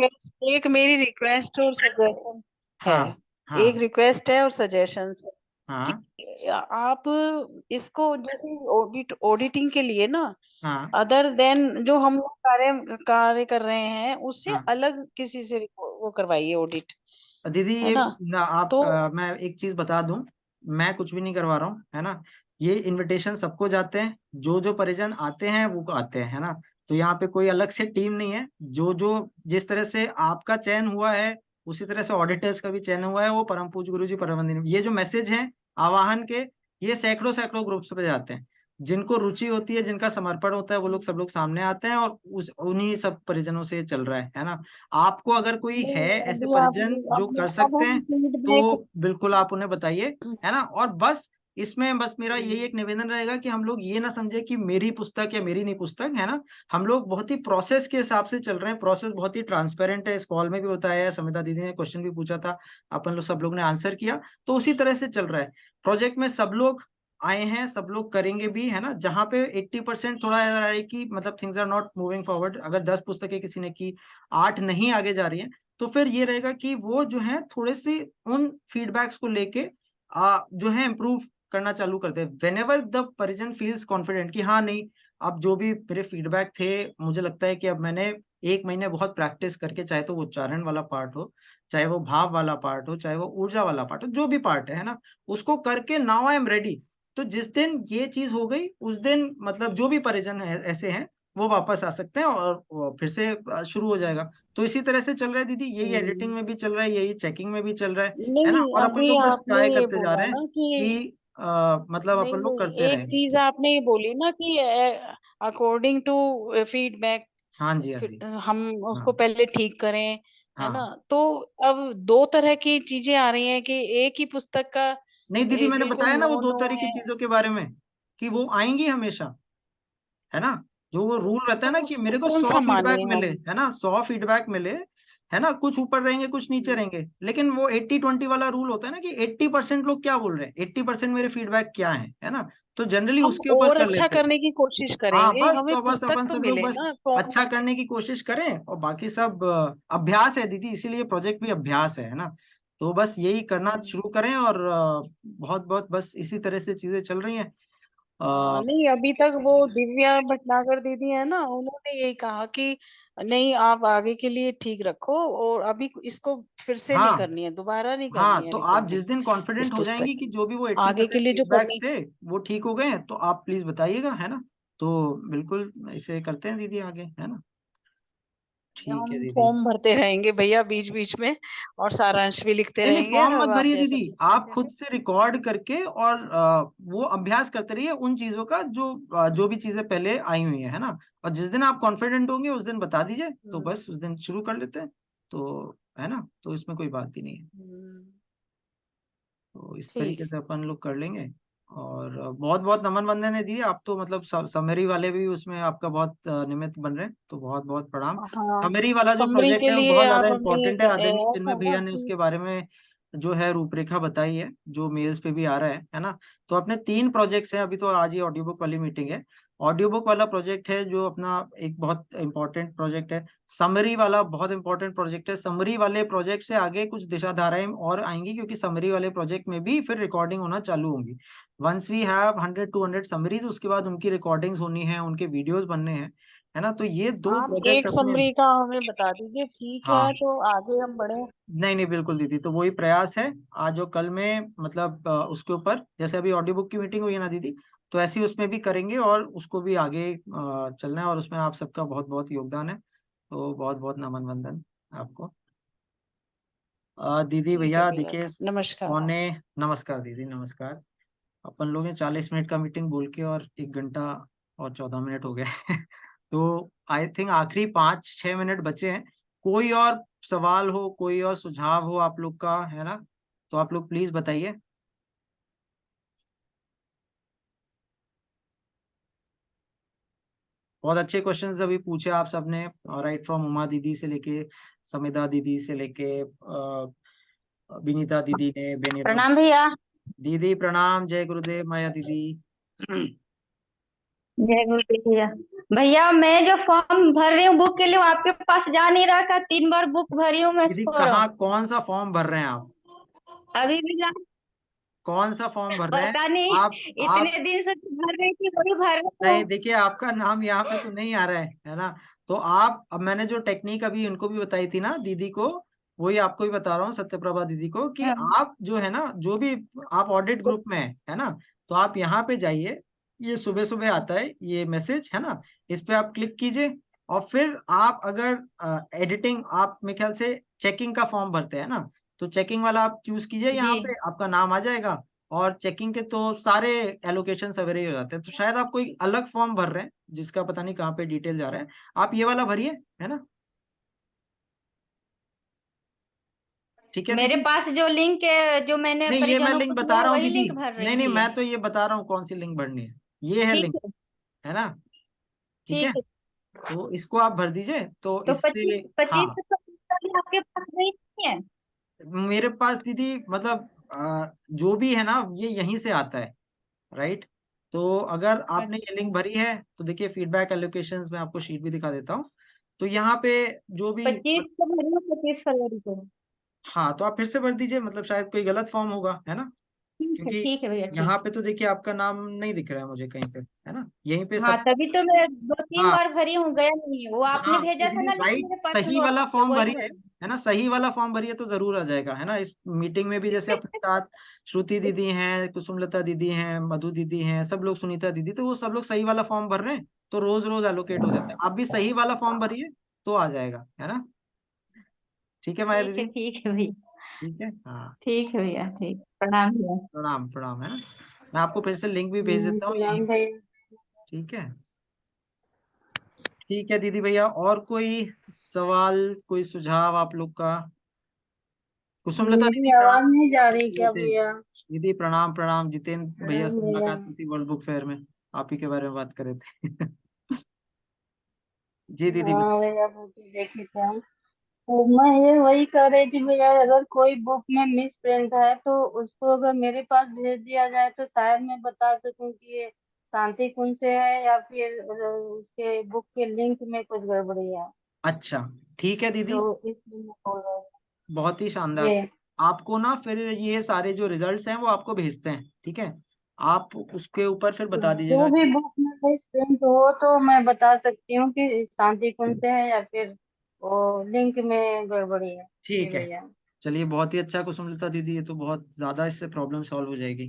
एक मेरी रिक्वेस्ट और सजेशन है। हाँ एक हाँ रिक्वेस्ट है और सजेशन कि हाँ आप इसको जैसे ऑडिटिंग के लिए ना, हाँ अदर देन जो हम लोग कार्य कार्य कर रहे हैं उससे हाँ। अलग किसी से वो करवाइए ऑडिट। दीदी है ये ना। आप तो मैं एक चीज बता दूं, मैं कुछ भी नहीं करवा रहा हूँ, है ना। ये इनविटेशन सबको जाते हैं, जो जो परिजन आते हैं वो आते हैं, है ना। तो यहाँ पे कोई अलग से टीम नहीं है। जो जो जिस तरह से आपका चयन हुआ है उसी तरह से ऑडिटर्स का भी चयन हुआ है। वो परम पूज्य गुरु जी परमवंदनीय, ये जो मैसेज हैं आवाहन के, ये सैकड़ों सैकड़ों ग्रुप्स पे जाते हैं। जिनको रुचि होती है, जिनका समर्पण होता है, वो लोग सब लोग सामने आते हैं और उन्हीं सब परिजनों से चल रहा है ना। आपको अगर कोई है नहीं, ऐसे अभी परिजन आपने जो अभी कर अब सकते हम हैं फीडबैक। तो बिल्कुल आप उन्हें बताइए, है ना। और बस इसमें बस मेरा यही एक निवेदन रहेगा कि हम लोग ये ना समझे कि मेरी पुस्तक या मेरी नहीं पुस्तक, है ना। हम लोग बहुत ही प्रोसेस के हिसाब से चल रहे हैं। प्रोसेस बहुत ही ट्रांसपेरेंट है, इस कॉल में भी बताया है, समिता दीदी ने क्वेश्चन भी पूछा था, अपन लोग सब लोग ने आंसर किया, तो उसी तरह से चल रहा है। प्रोजेक्ट में सब लोग आए हैं, सब लोग करेंगे भी, है ना। जहाँ पे 80% थोड़ा ऐसा है कि मतलब things are not moving forward, अगर 10 पुस्तकें किसी ने की, 8 नहीं आगे जा रही हैं, तो फिर ये रहेगा कि वो जो है थोड़े से उन फीडबैक्स को लेके जो है इम्प्रूव करना चालू करते हैं। व्हेनेवर द परिजन फील्स कॉन्फिडेंट कि हाँ नहीं, अब जो भी मेरे फीडबैक थे, मुझे लगता है कि अब मैंने 1 महीने बहुत प्रैक्टिस करके, चाहे तो वो उच्चारण वाला पार्ट हो, चाहे वो भाव वाला पार्ट हो, चाहे वो ऊर्जा वाला पार्ट हो, जो भी पार्ट है ना, उसको करके नाउ आई एम रेडी। तो जिस दिन ये चीज हो गई उस दिन मतलब जो भी परिजन है ऐसे हैं, वो वापस आ सकते हैं और वो फिर से शुरू हो जाएगा। तो इसी तरह से चल रहा है दीदी, यही एडिटिंग में भी चल रहा है, यही चेकिंग में भी चल रहा है ना। नहीं, और अपन अभी लोग बस आपने ट्राई ये करते जा बोला रहे हैं ना कि कि मतलब नहीं अपन लोग नहीं, करते एक रहेंगे। चीज आपने ये बोली ना कि अकॉर्डिंग टू फीडबैक हाँ जी, हाँ जी। हम उसको हाँ पहले ठीक करें, है ना। हाँ। तो अब दो तरह की चीजें आ रही हैं कि एक ही पुस्तक का नहीं दीदी, मैंने बिल्कुल बताया ना वो नो 2 नो तरह की है। चीजों के बारे में, कि वो आएंगी हमेशा, है ना। जो वो रूल रहता तो है ना कि उसको मेरे को कौन 100 सा फीडबैक माने मिले, हम। है ना, 100 फीडबैक मिले, है ना, कुछ ऊपर रहेंगे कुछ नीचे रहेंगे, लेकिन वो 80-20 वाला रूल होता है ना कि 80% लोग क्या बोल रहे हैं, 80% मेरे फीडबैक क्या है ना। तो जनरली हम उसके ऊपर और कर अच्छा लेते हैं। करने की कोशिश हाँ करेंगे, बस, हमें तो बस पुस्तक अपन तो सब लोग मिले बस ना फॉर्म। अच्छा करने की कोशिश करें, और बाकी सब अभ्यास है दीदी, इसीलिए प्रोजेक्ट भी अभ्यास है ना। तो बस यही करना शुरू करें और बहुत बहुत बस इसी तरह से चीजें चल रही हैं। हाँ, अ, नहीं अभी तक वो दिव्या भटनागर दीदी है ना, उन्होंने यही कहा कि नहीं आप आगे के लिए ठीक रखो, और अभी इसको फिर से नहीं हाँ करनी है, दोबारा नहीं करनी हाँ, है तो आप जिस रिकॉर्डिंग दिन इस कॉन्फिडेंट हो पुस्तक जाएंगी कि की। जो भी वो आगे के 80% लिए जो फीडबैक्स करनी। थे वो ठीक हो गए हैं, तो आप प्लीज बताइएगा, है ना। तो बिल्कुल इसे करते हैं दीदी आगे, है ना। ठीक है हम दीदी। फॉर्म भरते रहेंगे भैया बीच बीच में, और सारांश भी लिखते नहीं नहीं, रहेंगे, फॉर्म मत अब आप भरिए जैसा दीदी, क्वेश्चन आप दे खुद रहे से रिकॉर्ड करके और वो अभ्यास करते रहिए उन चीजों का जो जो भी चीजें पहले आई हुई है ना। और जिस दिन आप कॉन्फिडेंट होंगे उस दिन बता दीजिए, तो हैं। बस उस दिन शुरू कर लेते हैं। तो है ना, तो इसमें कोई बात ही नहीं है। तो इस ठीक। तरीके से अपन लोग कर लेंगे। और बहुत बहुत नमन वंदन है दी, आप तो मतलब समरी वाले भी उसमें आपका बहुत निमित्त बन रहे हैं, तो बहुत बहुत प्रणाम। हाँ, समरी वाला जो समरी प्रोजेक्ट के है वो लिए बहुत ज्यादा आप हमें इम्पोर्टेंट है, आदरणीय ऐसा चिन्मय ना भैया ने कि उसके बारे में जो है रूपरेखा बताई है, जो मेल्स पे भी आ रहा है ना। तो अपने 3 प्रोजेक्ट्स हैं अभी, तो आज ही ऑडियो बुक वाली मीटिंग है। ऑडियो बुक वाला प्रोजेक्ट है जो अपना एक बहुत इंपॉर्टेंट प्रोजेक्ट है। समरी वाला बहुत इंपॉर्टेंट प्रोजेक्ट है। समरी वाले प्रोजेक्ट से आगे कुछ दिशा धाराएं और आएंगी, क्योंकि समरी वाले प्रोजेक्ट में भी फिर रिकॉर्डिंग होना चालू होंगी। वंस वी हैव 100-200 समरीज, उसके बाद उनकी रिकॉर्डिंग्स होनी है, उनके वीडियोस बनने हैं, है ना। तो ये 2 आप प्रोजेक्ट्स एक अपने। समरी का हमें बता दीजिए, ठीक है, हाँ, तो आगे हम बढ़े। नहीं नहीं बिल्कुल दीदी, तो वही प्रयास है आज और कल में, मतलब उसके ऊपर जैसे अभी ऑडियो बुक की मीटिंग हुई है ना दीदी, तो ऐसे ही उसमें भी करेंगे और उसको भी आगे चलना है, और उसमें आप सबका बहुत बहुत योगदान है। तो बहुत बहुत नमन वंदन आपको। दीदी ठीक है भैया भैया, देखिए, नमस्कार। पौने, नमस्कार दीदी नमस्कार। अपन लोग ने 40 मिनट का मीटिंग बोल के और 1 घंटा और 14 मिनट हो गए तो आई थिंक आखिरी 5-6 मिनट बचे हैं। कोई और सवाल हो, कोई और सुझाव हो आप लोग का, है ना, तो आप लोग प्लीज बताइए। बहुत अच्छे क्वेश्चंस अभी पूछे आप सबने, राइट फ्रॉम उमा दीदी से लेके समिता दीदी से लेके विनीता दीदी ने, बेनीराम प्रणाम भैया। दीदी प्रणाम, जय गुरुदेव माया दीदी जय गुरुदेव भैया। भैया मैं जो फॉर्म भर रही हूँ बुक के लिए, वो आपके पास जा नहीं रहा था, 3 बार बुक भरी हूँ मैं दीदी फॉर्म। कहाँ, कौन सा फॉर्म भर रहे हैं आप? अभी भी जा, कौन सा फॉर्म भर रहे हैं पता नहीं, आप? इतने दिन से भर रही थी, वही भर रही नहीं हूँ। देखिए, आपका नाम यहाँ पे तो नहीं आ रहा है ना। तो आप, अब मैंने जो टेक्निक अभी इनको भी बताई थी ना दीदी को, वही आपको भी बता रहा हूँ सत्यप्रभा दीदी को कि आप जो है ना, जो भी आप ऑडिट ग्रुप में है ना, तो आप यहाँ पे जाइए, ये सुबह सुबह आता है ये मैसेज है ना, इस पे आप क्लिक कीजिए और फिर आप अगर एडिटिंग, आप मेरे ख्याल से चेकिंग का फॉर्म भरते हैं ना, तो चेकिंग वाला आप चूज कीजिए, यहाँ जी पे आपका नाम आ जाएगा और चेकिंग के तो सारे एलोकेशन सवेरे ही हो जाते हैं। तो शायद आप कोई अलग फॉर्म भर रहे हैं जिसका पता नहीं कहाँ पे डिटेल जा रहा है, आप ये वाला भरिए, है ना। ठीक है मेरे दीदी। पास जो लिंक है, जो मैंने नहीं, ये मैं परिजनों लिंक को बता दिया रहा हूँ वही दीदी। लिंक भर रही नहीं नहीं, थी। मैं तो ये बता रहा हूँ कौन सी लिंक भरनी है, ये है ठीक लिंक, है, है ना। ठीक है, ठीक है। तो इसको आप भर दीजिए तो तो इससे। 25 हाँ, आपके पास नहीं है? मेरे पास दीदी मतलब जो भी है ना, ये यहीं से आता है, राइट। तो अगर आपने ये लिंक भरी है तो देखिए, फीडबैक एलोकेशंस में आपको शीट भी दिखा देता हूँ। तो यहाँ पे जो भी 25 को भरी हूँ, 25 फरवरी को। हाँ, तो आप फिर से भर दीजिए, मतलब शायद कोई गलत फॉर्म होगा, है ना। क्योंकि ठीक है भैया, यहाँ ठीक। पे तो देखिए आपका नाम नहीं दिख रहा है मुझे कहीं पे, है ना, यहीं पे हाँ, सब। तभी तो मैं 2-3 हाँ बार भरी हूँ, गया नहीं है। वो आपने हाँ, तो भेजा था दीदी ना लिंक, राइट, मेरे पास सही नोट वाला है, फॉर्म वही भरिए, भरी। है ना, सही वाला फॉर्म भरिए तो जरूर आ जाएगा, है ना। इस मीटिंग में भी जैसे अपने साथ श्रुति दीदी हैं, कुसुमलता दीदी हैं, मधु दीदी हैं, सब लोग, सुनीता दीदी, तो वो सब लोग सही वाला फॉर्म भर रहे हैं, तो रोज रोज एलोकेट हो जाता है। आप भी सही वाला फॉर्म भरिए तो आ जाएगा, है ना। ठीक है माया दीदी। ठीक है भैया। ठीक है, हाँ। ठीक है भैया, ठीक। प्रणाम भैया। प्रणाम प्रणाम, है ना। मैं आपको फिर से लिंक भी भेज देता हूँ यहीं। प्रणाम भैया। ठीक है, ठीक है दीदी भैया, और कोई सवाल, कोई सुझाव आप लोग का। कुसुमलता मेरी दीदी प्रणाम, आवाज नहीं जा रही बोल क्या रहे थे। भैया? दीदी प्रणाम प्रणाम, जितेंद्र भैया प्रणाम से भैया। मुलाकात हुई थी वर्ल्ड बुक फेयर में, आप ही के बारे में बात कर रहे थे। जी दीदी हाँ भैया, वो तो देखे थे हम। तो मैं ये वही कह रही थी भैया, अगर कोई बुक में मिस प्रिंट है तो उसको अगर मेरे पास भेज दिया जाए तो शायद मैं बता सकूं कि ये शांति कुंज से है या फिर उसके बुक के लिंक में कुछ गड़बड़ी है। अच्छा, ठीक है दीदी, तो इसलिए मैं बोल रहा हूँ। बहुत ही शानदार। ये आपको ना फिर ये सारे जो रिजल्ट्स हैं वो आपको भेजते हैं, ठीक है। आप उसके ऊपर फिर तो बता जो दीजिएगा भी कि बुक में मिस प्रिंट हो तो मैं बता सकती हूँ कि शांति कुंज से है या फिर वो लिंक में गड़बड़ी है। जी ठीक है। भैया। चलिए, बहुत ही अच्छा कुसुमलता दीदी, ये तो बहुत ज्यादा इससे प्रॉब्लम सॉल्व हो जाएगी,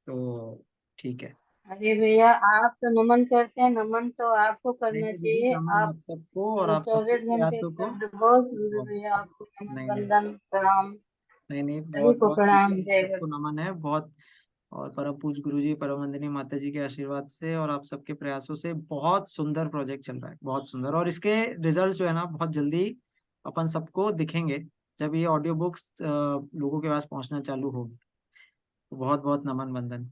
तो ठीक है। अरे भैया, आप तो नमन करते हैं, नमन तो आपको नहीं करना नहीं दीदी, चाहिए। नमन आप आप सबको और आप सबके 24 घंटे प्रयासों को। शब्द बोल बहुत, भैया, आपको नमन नहीं नहीं वंदन प्रणाम, नहीं नहीं, सभी बहुत को बहुत प्रणाम, दीदी, जय सबको गुरु। नमन है बहुत। और परम पूज्य गुरुजी, परम वंदनीय माता जी के आशीर्वाद से और आप सबके प्रयासों से बहुत सुंदर प्रोजेक्ट चल रहा है, बहुत सुंदर। और इसके रिजल्ट जो है ना, बहुत जल्दी अपन सबको दिखेंगे, जब ये ऑडियो बुक्स लोगों के पास पहुंचना चालू होगी। तो बहुत बहुत नमन वंदन।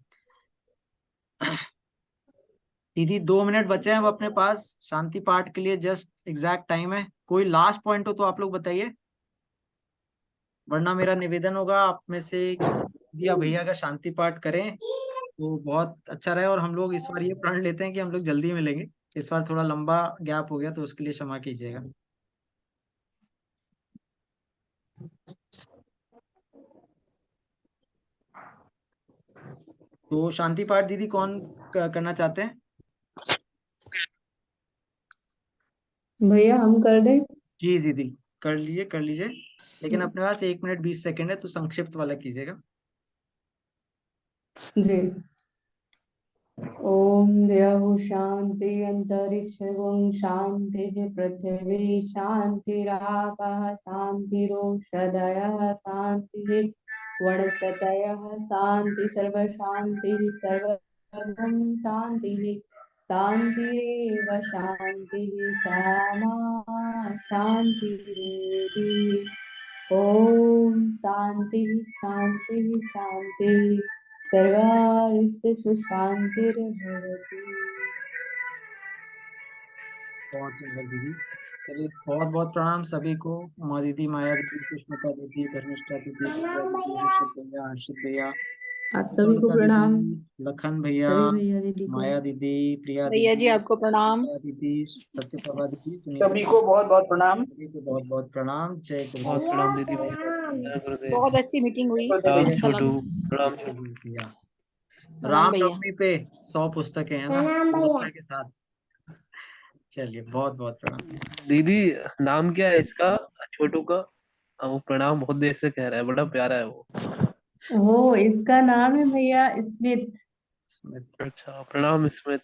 दीदी 2 मिनट बचे हैं अब अपने पास शांति पाठ के लिए, जस्ट एग्जैक्ट टाइम है। कोई लास्ट पॉइंट हो तो आप लोग बताइए, वरना मेरा निवेदन होगा आप में से दिया भैया का शांति पाठ करें तो बहुत अच्छा रहे। और हम लोग इस बार ये प्रण लेते हैं कि हम लोग जल्दी मिलेंगे, इस बार थोड़ा लंबा गैप हो गया तो उसके लिए क्षमा कीजिएगा। तो शांति पाठ दीदी कौन करना चाहते हैं? भैया हम कर दें? जी दीदी, कर लीजिए कर लीजिए, लेकिन अपने पास 1 मिनट 20 सेकंड है, तो संक्षिप्त वाला कीजिएगा। जी। ओम द्यौः शांति अंतरिक्षं शांति पृथिवी शांतिरापः शांतिरोषधयः शांति वनस्पतयः शांति सर्वशांति सर्वगं शांति शांतिरेव शांति श्यामा शांतिरेधि। ओम शांति शांति शांति सर्वारिष्टेषु शांतिर्भवति। बहुत सुंदर दीदी। चलिए, बहुत बहुत प्रणाम सभी को, उमा दीदी, माया दीदी, सुष्मिता दीदी, धर्मिष्ठा दीदी, प्रिया दीदी, हर्षित भैया, हर्षित भैया, आप सभी को कुसुमलता प्रणाम, दीदी, लखन भैया, सभी भैया दीदी को। माया दीदी, प्रिया भैया जी दीदी, आपको प्रणाम। प्रिया दीदी, सत्यप्रभा दीदी, सुनीता सभी को दीदी, बहुत बहुत प्रणाम। सभी को बहुत बहुत प्रणाम। जय बहुत गुरुदेव। प्रणाम दीदी भैया, जय गुरुदेव। बहुत अच्छी मीटिंग हुई, प्रणाम अच्छा छोटू, लगा। प्रणाम जय छोटू। भैया। प्रणाम भैया। रामनवमी पे 100 पुस्तकें हैं ना, पूर्णता के साथ। चलिए, बहुत बहुत प्रणाम। दीदी नाम क्या है इसका, छोटू का? वो प्रणाम बहुत देर से कह रहा है, बड़ा प्यारा है वो। वो इसका नाम है भैया स्मिथ। अच्छा, प्रणाम स्मिथ।